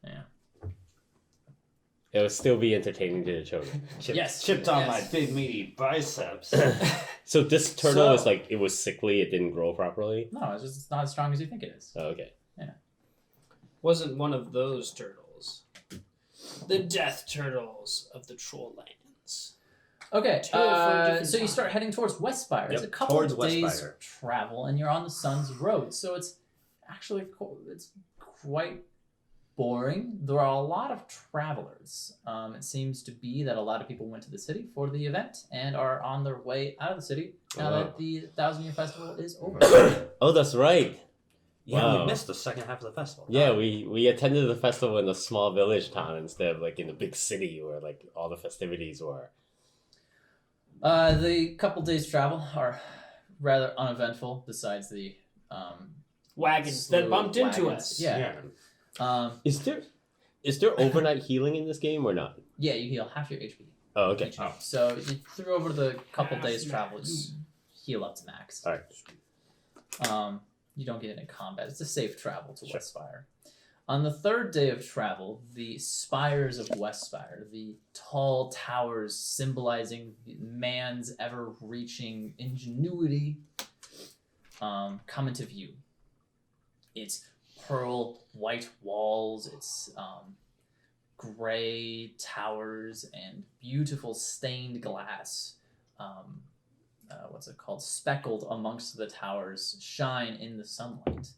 Yeah. It would still be entertaining to the children. Chipped on yes. my big meaty biceps. So this turtle So- is like, it was sickly, it didn't grow properly? No, it's not as strong as you think it is. Oh, okay. Wasn't one of those turtles. The death turtles of the troll lands. Okay, Tale for a different so you time. start heading towards Westspire. It's a Yep, couple towards of days Westspire. travel, and you're on the Sun's Road. So it's actually it's quite boring. There are a lot of travelers. It seems to be that a lot of people went to the city for the event and are on their way out of the city now that the 1,000-Year Festival is over. Oh, that's right. Yeah, Wow. we missed the second half of the festival. Yeah, we attended the festival in a small village town instead of like in a big city where like all the festivities were. The couple days travel are rather uneventful. Besides the Wagons slow that bumped into wagons. us. Yeah. Is there overnight healing in this game or not? Yeah, you heal half your HP. Oh, okay. Each night. So you through over the couple Half days travel, you max. heal up to max. All right. You don't get into combat. It's a safe travel to Sure. Westspire. On the third day of travel, the spires of Westspire, the tall towers symbolizing man's ever-reaching ingenuity, come into view. It's pearl white walls. It's gray towers and beautiful stained glass. What's it called? Speckled amongst the towers, shine in the sunlight.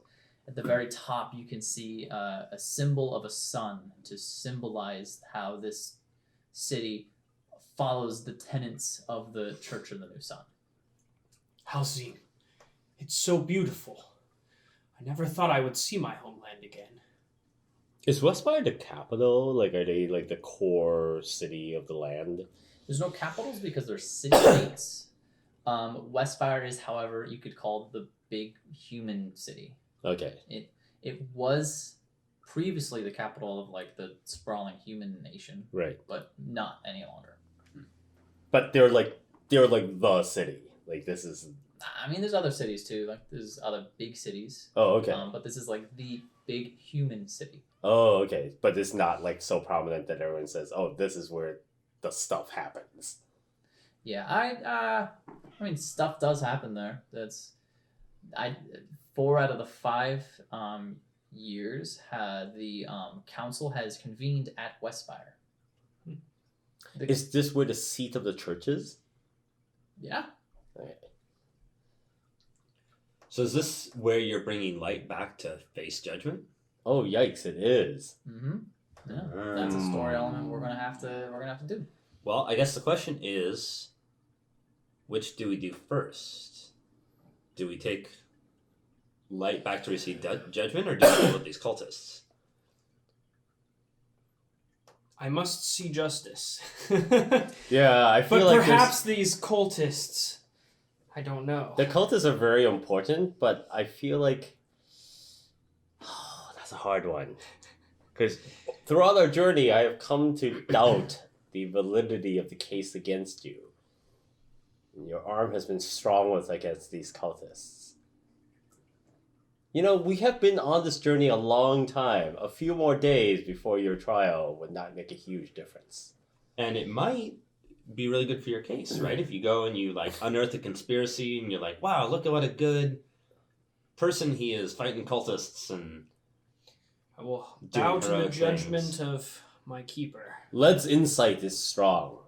At the very top, you can see a symbol of a sun to symbolize how this city follows the tenets of the Church of the New Sun. Alzim, it's so beautiful. I never thought I would see my homeland again. Is Westspire the capital? Like, are they like the core city of the land? There's no capitals because they're city-states. Westspire is, however, you could call the big human city. Okay. It was previously the capital of like the sprawling human nation, Right. but not any longer. But they're like the city. Like this is. I mean, there's other cities too. Like there's other big cities. Oh, okay. But this is like the big human city. Oh, okay. But it's not like so prominent that everyone says, "Oh, this is where the stuff happens." Yeah, I mean, stuff does happen there. 4 out of the 5 years, the council has convened at Westspire. Is this where the seat of the church is? Yeah. Okay. So is this where you're bringing light back to face judgment? Oh, yikes! It is. Mm-hmm. Yeah, that's a story element we're gonna have to do. Well, I guess the question is, which do we do first? Do we take light back to receive judgment, or do we deal with these cultists? I must see justice. Yeah, I feel But like perhaps these cultists, I don't know. the cultists are very important, but I feel like that's a hard one. Because throughout our journey, I have come to doubt the validity of the case against you. And your arm has been strong with against these cultists. You know, we have been on this journey a long time. A few more days before your trial would not make a huge difference. And it might be really good for your case, right? If you go and you like unearth a conspiracy and you're like, wow, look at what a good person he is fighting cultists, and I will Doing bow to the heroic judgment things. of my keeper. Led's insight is strong.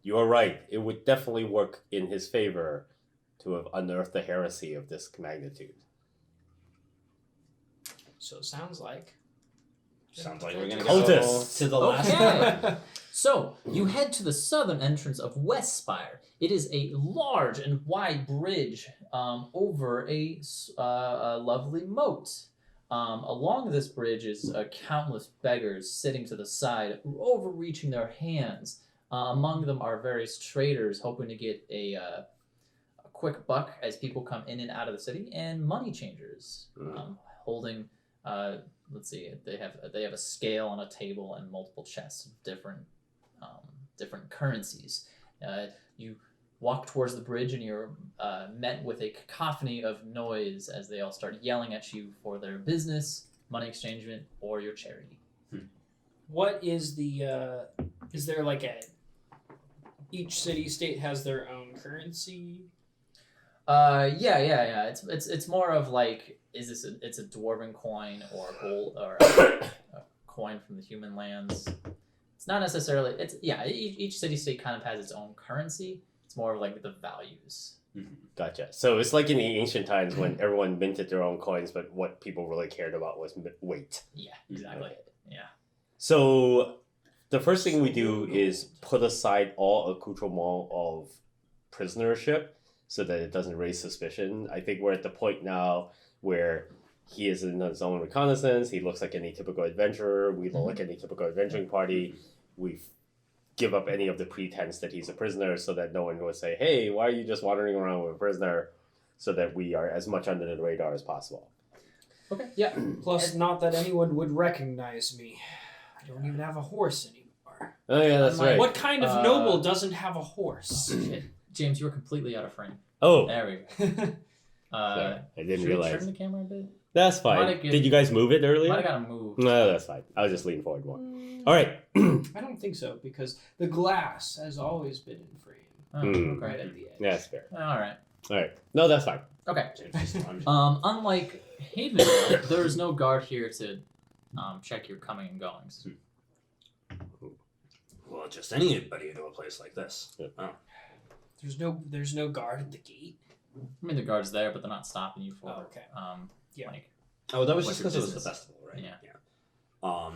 You are right. It would definitely work in his favor to have unearthed the heresy of this magnitude. So it sounds like. sounds like we're gonna go Cultists. to the last Okay. So, you head to the southern entrance of Westspire. It is a large and wide bridge over a lovely moat. Along this bridge is countless beggars sitting to the side, overreaching their hands Among them are various traders hoping to get a quick buck as people come in and out of the city, and money changers holding. Let's see. They have a scale on a table and multiple chests of different currencies. You walk towards the bridge and you're met with a cacophony of noise as they all start yelling at you for their business, money exchangement, or your charity. What is the? Is there like a? Each city state has their own currency. Yeah. It's more of like, it's a dwarven coin or gold or a coin from the human lands. It's not necessarily. Each city state kind of has its own currency. It's more of like the values. Gotcha. So it's like in the ancient times when everyone minted their own coins, but what people really cared about was weight. Yeah, exactly. Yeah. So the first thing we do is put aside all accoutrement of prisonership so that it doesn't raise suspicion. I think we're at the point now where he is in his own reconnaissance. He looks like any typical adventurer. We look like any typical adventuring party. We give up any of the pretense that he's a prisoner so that no one will say, hey, why are you just wandering around with a prisoner? So that we are as much under the radar as possible. Okay, yeah. Plus, not that anyone would recognize me. I don't even have a horse anymore. Oh, yeah, that's right. What kind of noble doesn't have a horse? Shit. James, you were completely out of frame. Oh, There we go. sorry. I didn't Should realize. we turn the camera a bit? That's fine. Did you guys move it earlier? Might have got to move. No, that's fine. I was just leaning forward more. All right. I don't think so, because the glass has always been in frame. Oh, Right okay. at the edge. That's fair. All right. All right. No, that's fine. Okay. James is lunge. Unlike Haven, there is no guard here to check your coming and goings. Well, just anybody into a place like this. Yeah. Oh. There's no guard at the gate. I mean, the guard's there, but they're not stopping you for. Oh, okay. Yeah. Like, Oh, that was What's just your because it was the business? festival, right? Yeah. Are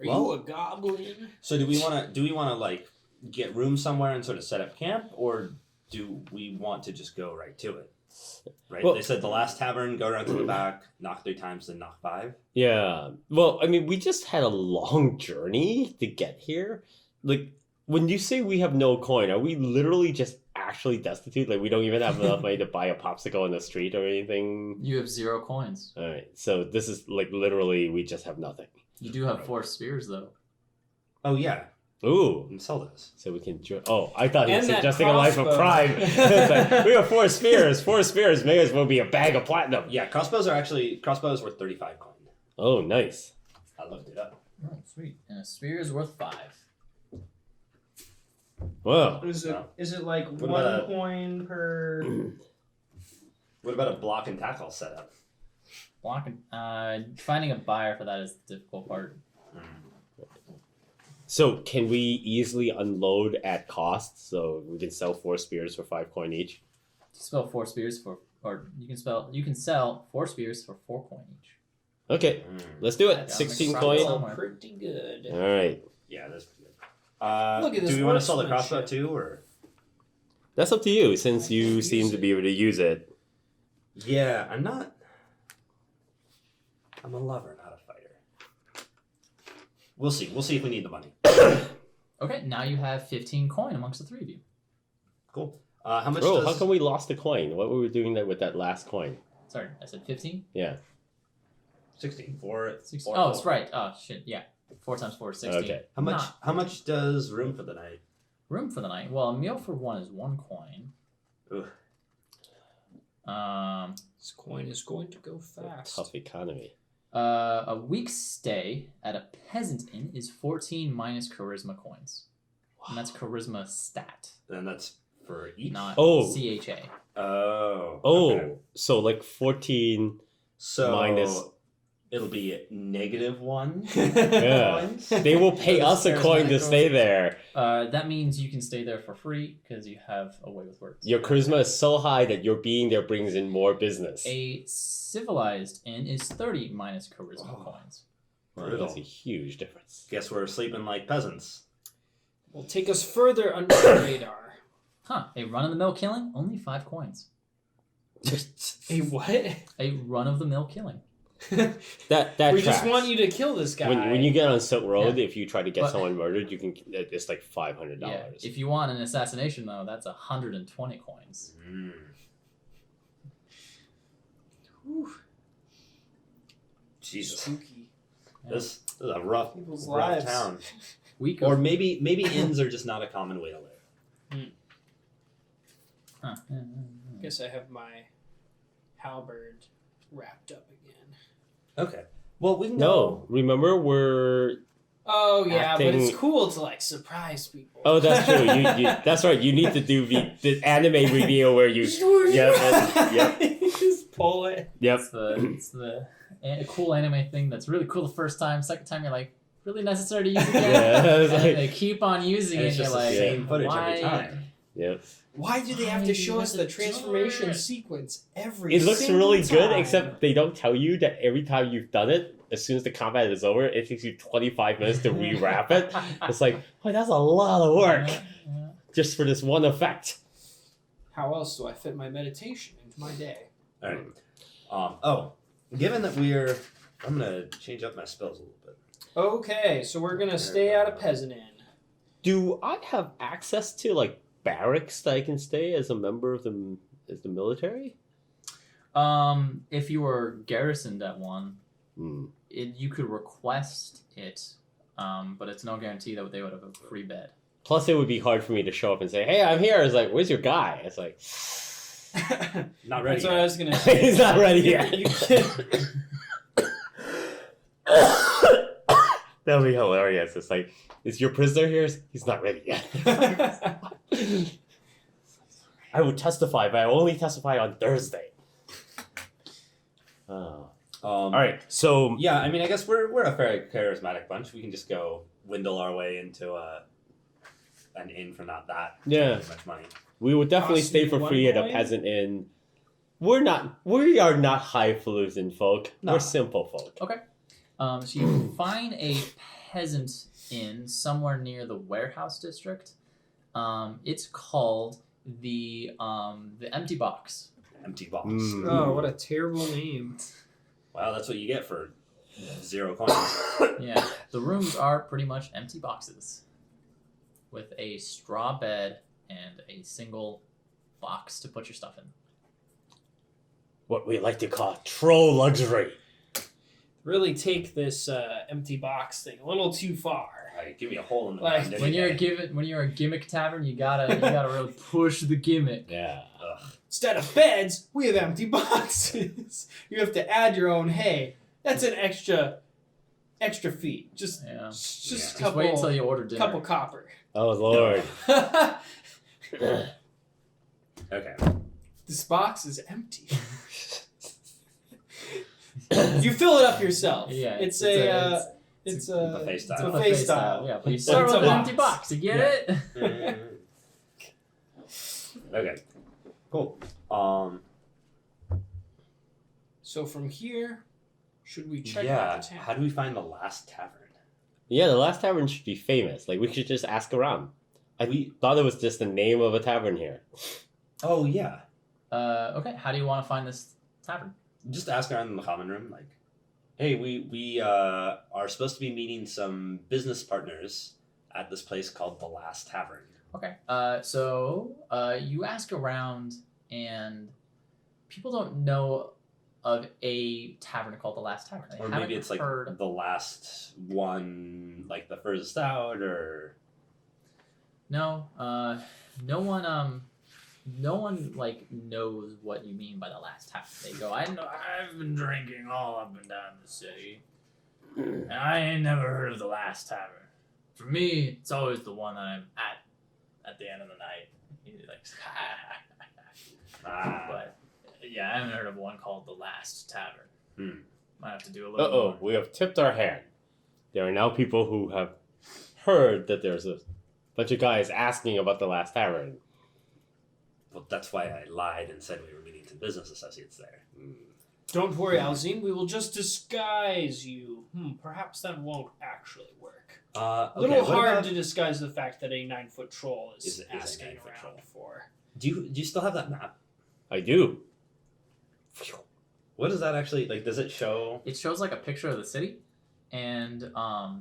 Well- you a goblin? So do we want to like get room somewhere and sort of set up camp, or do we want to just go right to it? Right. Well- they said the last tavern, go around to the back, knock 3 times, then knock 5. Yeah. Well, I mean, we just had a long journey to get here. Like, when you say we have no coin, are we literally just actually destitute? Like, we don't even have enough money to buy a popsicle in the street or anything? you have 0 coins. All right. So this is like literally we just have nothing. You do have 4 spears, though. Oh yeah, Ooh. and sell those. So we can. Oh, I thought he was And that suggesting a life of crossbow. crime. It's like, we have 4 spears. 4 spears may as well be a bag of platinum. Yeah, crossbows worth 35 coin. Oh, nice. I looked it up. Oh, sweet. And a spear is worth 5. Whoa. Is it like What one about a- coin per? What about a block and tackle setup? Blocking. Finding a buyer for that is the difficult part. So can we easily unload at cost? So we can sell 4 spears for 5 coin each. Spell 4 spears for, or you can sell 4 spears for 4 coin each. Okay, let's do Yeah, it. make 16 profit coin. somewhere. Pretty good. All right. Yeah, that's pretty good. Look at this do we want to sell the workmanship. crossbow too, or? That's up to you, since you Use seem to it. be able to use it. Yeah, I'm not. I'm a lover, not a fighter. We'll see. We'll see if we need the money. Okay, now you have 15 coin amongst the 3 of you. Cool. How much Bro, does? how come we lost the coin? What were we doing that with that last coin? Sorry, I said 15? Yeah. 16. 4. 16. Or Oh, 4. that's right. Oh, shit, yeah. 4 times 4 is 16. Okay. How much? Not- How much does room for the night? Room for the night. Well, a meal for 1 is 1 coin. Ugh. This coin is going to go fast. Tough economy. A week's stay at a peasant inn is 14 minus charisma coins. And that's charisma stat, And that's for each. not Oh. CHA. Oh. Oh, okay. so like 14. So minus- it'll be -1. Yeah. coins. They will pay us a coin to stay there. That means you can stay there for free because you have a way with words. Your charisma is so high that your being there brings in more business. A civilized inn is 30 minus charisma Oh. coins. Wow, that's a huge difference. Guess we're sleeping like peasants. Will take us further under the radar. Huh. A run-of-the-mill killing? Only 5 coins. A what? A run-of-the-mill killing. That we tracks. just want you to kill this guy. When you get on Silk Road, Yeah. if you try to get But- someone murdered, you can. It's like $500. Yeah. If you want an assassination though, that's 120 coins. Mm. Whew, Jesus. spooky. This is a rough People's rough lives. town. Week Or of maybe inns are just not a common way to live. huh. Guess I have my halberd wrapped up again. Okay. Well, we can No, remember we're. Oh yeah, but Acting- it's cool to like surprise people. Oh, that's true. You that's right. You need to do the anime reveal where you. Yep. Just pull it. Yep. It's the cool anime thing that's really cool the first time. Second time you're like, really necessary to use again. Yeah, it's And like- they keep on using And it. it's You're just the like, same footage every why? time. Yep. Why do they have Why to show you us have the to transformation do it? sequence every? It looks single really good, time? except they don't tell you that every time you've done it, as soon as the combat is over, it takes you 25 minutes to rewrap it. It's like, oh, that's a lot of work Yeah. just for this one effect. How else do I fit my meditation into my day? All right. Given that I'm gonna change up my spells a little bit. Okay, so we're gonna stay out of Peasant Inn. Do I have access to like barracks that I can stay as a member of the military? If you were garrisoned at one, Hmm. you could request it, but it's no guarantee that they would have a free bed. Plus, it would be hard for me to show up and say, "Hey, I'm here." It's like, "Where's your guy?" It's like, Not ready. That's what I yet. was gonna say. he's not ready yet. You can- That would be hilarious. It's like, is your prisoner here? He's not ready yet. I would testify, but I only testify on Thursday. All right, so Yeah, I mean, I guess we're a very charismatic bunch. We can just go windle our way into an inn for not that Yeah. much money. we would definitely Cost stay you for one free at a coin? peasant inn. We are not highfalutin folk. No. We're simple folk. So you find a peasant inn somewhere near the warehouse district. It's called the Empty Box. Empty box. Mm. Oh, what a terrible name. Wow, that's what you get for 0 coins. Yeah, the rooms are pretty much empty boxes with a straw bed and a single box to put your stuff in. What we like to call troll luxury. Really take this empty box thing a little too far. Like, give me a hole in the Like, ground. any When day. you're a gimmick tavern, you gotta really push the gimmick. Yeah. Ugh. Instead of beds, we have empty boxes. You have to add your own hay. That's an extra fee. Just Yeah. just Yeah. couple Just wait until you order dinner. couple copper. Oh Lord. Okay. This box is empty. You fill it up yourself. Yeah, it's it's a buffet it's style. a buffet style. Yeah, but you It's start with a an empty box. box. You get it? Okay. Cool. So from here, should we check Yeah. out the town? How do we find the last tavern? Yeah, the last tavern should be famous. Like we should just ask around. I thought it was just the name of a tavern here. Oh yeah. Okay, how do you want to find this tavern? Just ask around in the common room, like, hey, we are supposed to be meeting some business partners at this place called the Last Tavern. Okay, so you ask around, and people don't know of a tavern called the Last Tavern. They Or haven't maybe it's like heard. the last one, like the furthest out, or No, no one like knows what you mean by the Last Tavern. They go, I've been drinking all up and down the city, and I ain't never heard of the Last Tavern. For me, it's always the one that I'm at the end of the night. He's like, but yeah, I haven't heard of one called the Last Tavern. Hmm. Might have to do a little Uh-oh, more. we have tipped our hand. There are now people who have heard that there's a bunch of guys asking about the Last Tavern. well, that's why I lied and said we were meeting some business associates there. Don't worry, Alzim. We will just disguise you. Perhaps that won't actually work. Okay, A little what hard about- to disguise the fact that a 9-foot troll is Is a asking 9-foot around troll. for. Do you still have that map? I do. What does that actually like? Does it show? It shows like a picture of the city, and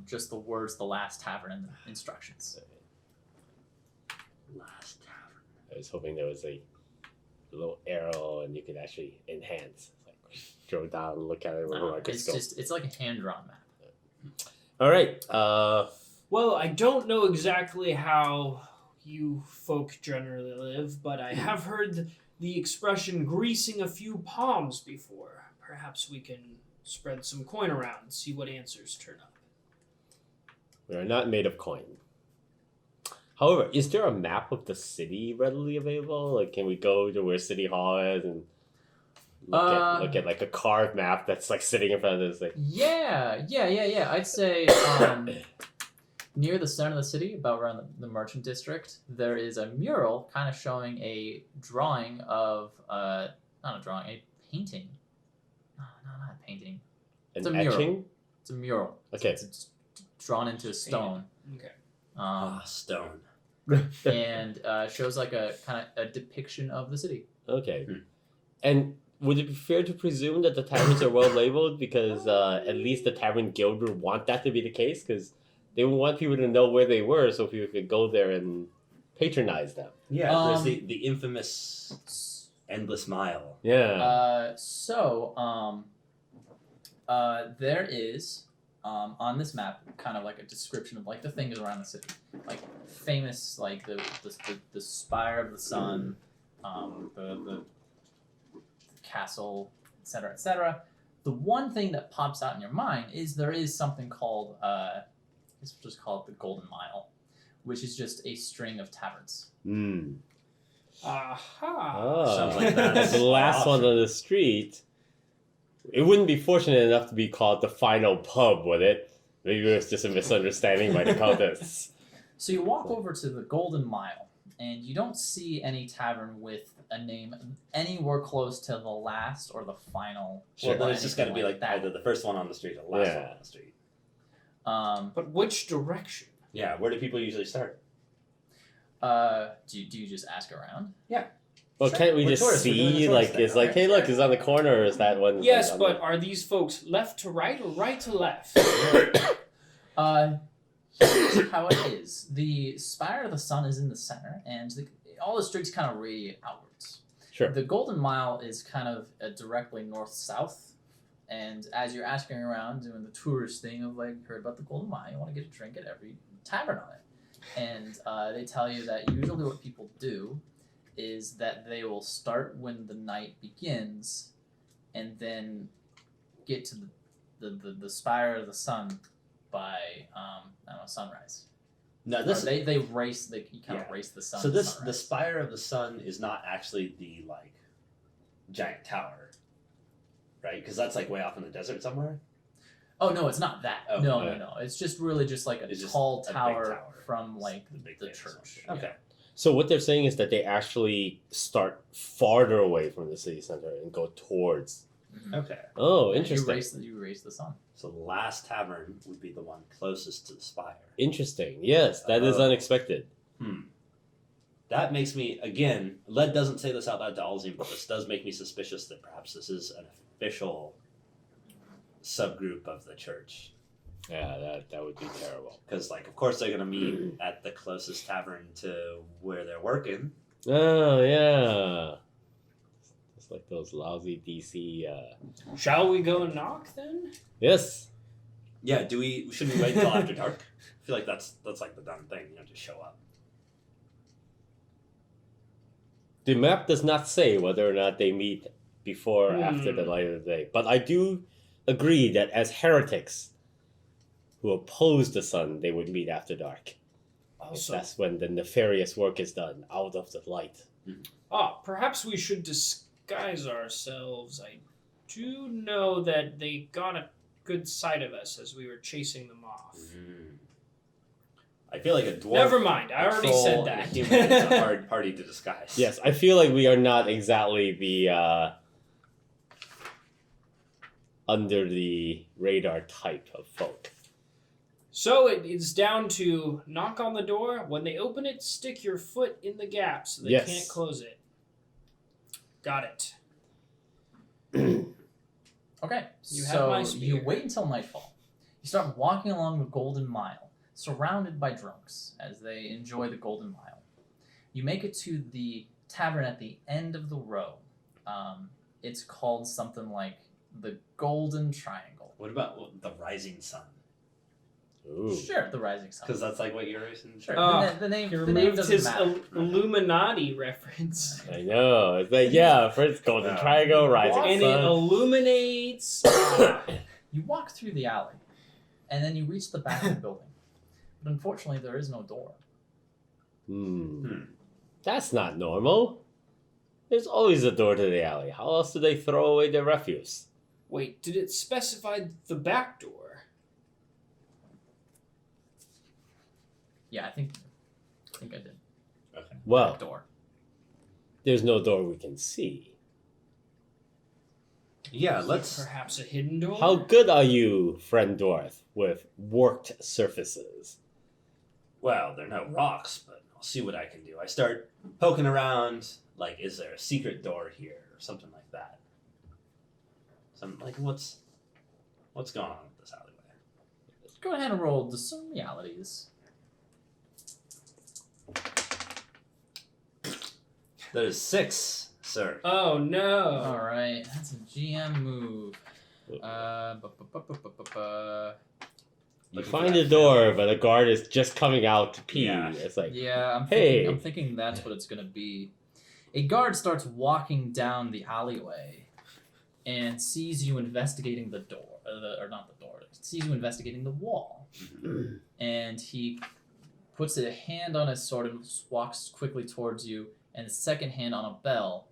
just the words "The Last Tavern" in the instructions. Last tavern. I was hoping there was a little arrow and you could actually enhance. Like go down and look at it with a microscope. It's like a hand-drawn map. All right. Well, I don't know exactly how you folk generally live, but I have heard the expression greasing a few palms before. Perhaps we can spread some coin around and see what answers turn up. We are not made of coin. However, is there a map of the city readily available? Like, can we go to where City Hall is and look at like a carved map that's like sitting in front of this thing? Yeah. I'd say near the center of the city, about around the merchant district, there is a mural kind of showing a drawing of not a drawing, a painting. No, not a painting. It's a mural. Etching? It's a mural. Okay. It's drawn into a stone. Okay. Stone. And shows like a kind of a depiction of the city. Okay. And would it be fair to presume that the taverns are well labeled because at least the tavern guild would want that to be the case because they would want people to know where they were so people could go there and patronize them. Yeah, there's the infamous endless mile. Yeah. There is on this map kind of like a description of like the things around the city, like famous like the spire of the sun, the castle, etc., etc. The one thing that pops out in your mind is there is something called let's just call it the Golden Mile, which is just a string of taverns. Aha. Oh, Sounds like that. That's the last one on the street. It wouldn't be fortunate enough to be called the final pub, would it? Maybe it was just a misunderstanding by the cultists. So you walk over to the Golden Mile, and you don't see any tavern with a name anywhere close to the last or the final. Well, or then it's just got to be anything like either the first one on the street or the last one on the street. But which direction? Yeah, where do people usually start? Do you just ask around? Well, can't we We're just tourists, we're doing see, the like, tourist thing, it's like, right? hey, look, it's on the corner, or is that one? Yes, like, but are these folks left to right or right to left? Here's how it is. The Spire of the Sun is in the center, and all the streets kind of radiate outwards. Sure. The Golden Mile is kind of directly north-south, and as you're asking around, doing the tourist thing of like, heard about the Golden Mile, you want to get a drink at every tavern on it. And they tell you that usually what people do is that they will start when the night begins, and then get to the Spire of the Sun by I don't know, sunrise. No, Or this they race. You kind of Yeah. race the sun. so to this the sunrise. spire of the sun is not actually the like giant tower, right? Because that's like way off in the desert somewhere. Oh no, it's not that. Oh, no, okay. no. It's just really just like a It's just tall a big tower, tower. from like The big the thing or church. something. Okay. So what they're saying is that they actually start farther away from the city center and go towards. Mhm. Okay. Oh, Yeah, interesting. You race the sun. So the last tavern would be the one closest to the spire. Interesting. Yes, that is Oh. unexpected. That makes me, again, Led doesn't say this out loud to Alzim, but this does make me suspicious that perhaps this is an official subgroup of the church. Yeah, that would be terrible. Because, like, of course they're going to meet at the closest tavern to where they're working. Oh, yeah. It's like those lousy DC. Shall we go and knock then? Yes. Yeah, shouldn't we wait until after dark? I feel like that's like the done thing, just show up. The map does not say whether or not they meet before or after the light of the day. But I do agree that as heretics who oppose the sun, they would meet after dark. Also, That's when the nefarious work is done, out of the light. perhaps we should disguise ourselves. I do know that they got a good sight of us as we were chasing them off. I feel like a dwarf. Never mind, I a already troll, said and that. a human is a hard party to disguise. Yes, I feel like we are not exactly the under the radar type of folk. So it's down to knock on the door. When they open it, stick your foot in the gap so they Yes. can't close it. Got it. Okay, You have so my you spear. wait until nightfall. You start walking along the Golden Mile, surrounded by drunks as they enjoy the Golden Mile. You make it to the tavern at the end of the row. It's called something like the Golden Triangle. What about the Rising Sun? Ooh. Sure, the Rising Sun. Because that's like what you're racing. Sure, Oh, the name He the name removed doesn't his matter. Illuminati reference. I know. It's like, yeah, first Golden Triangle, Rising And it Sun. illuminates. You walk through the alley, and then you reach the back of the building. But unfortunately, there is no door. That's not normal. There's always a door to the alley. How else do they throw away their refuse? Wait, did it specify the back door? Yeah, I think I did. Okay. Well, Back door. there's no door we can see. Yeah, let's. Perhaps a hidden door? How good are you, friend dwarf, with worked surfaces? Well, they're no rocks, but I'll see what I can do. I start poking around. Like, is there a secret door here or something like that? Something like what's going on with this alleyway? Go ahead and roll discern realities. That is 6, sir. Oh no. All right, that's a GM move. You find a door, but a guard is just coming out to pee. Yeah. It's like, Yeah, Hey. I'm thinking that's what it's gonna be. A guard starts walking down the alleyway and sees you investigating the door, or not the door. Sees you investigating the wall, and he puts a hand on his sword and walks quickly towards you, and the second hand on a bell,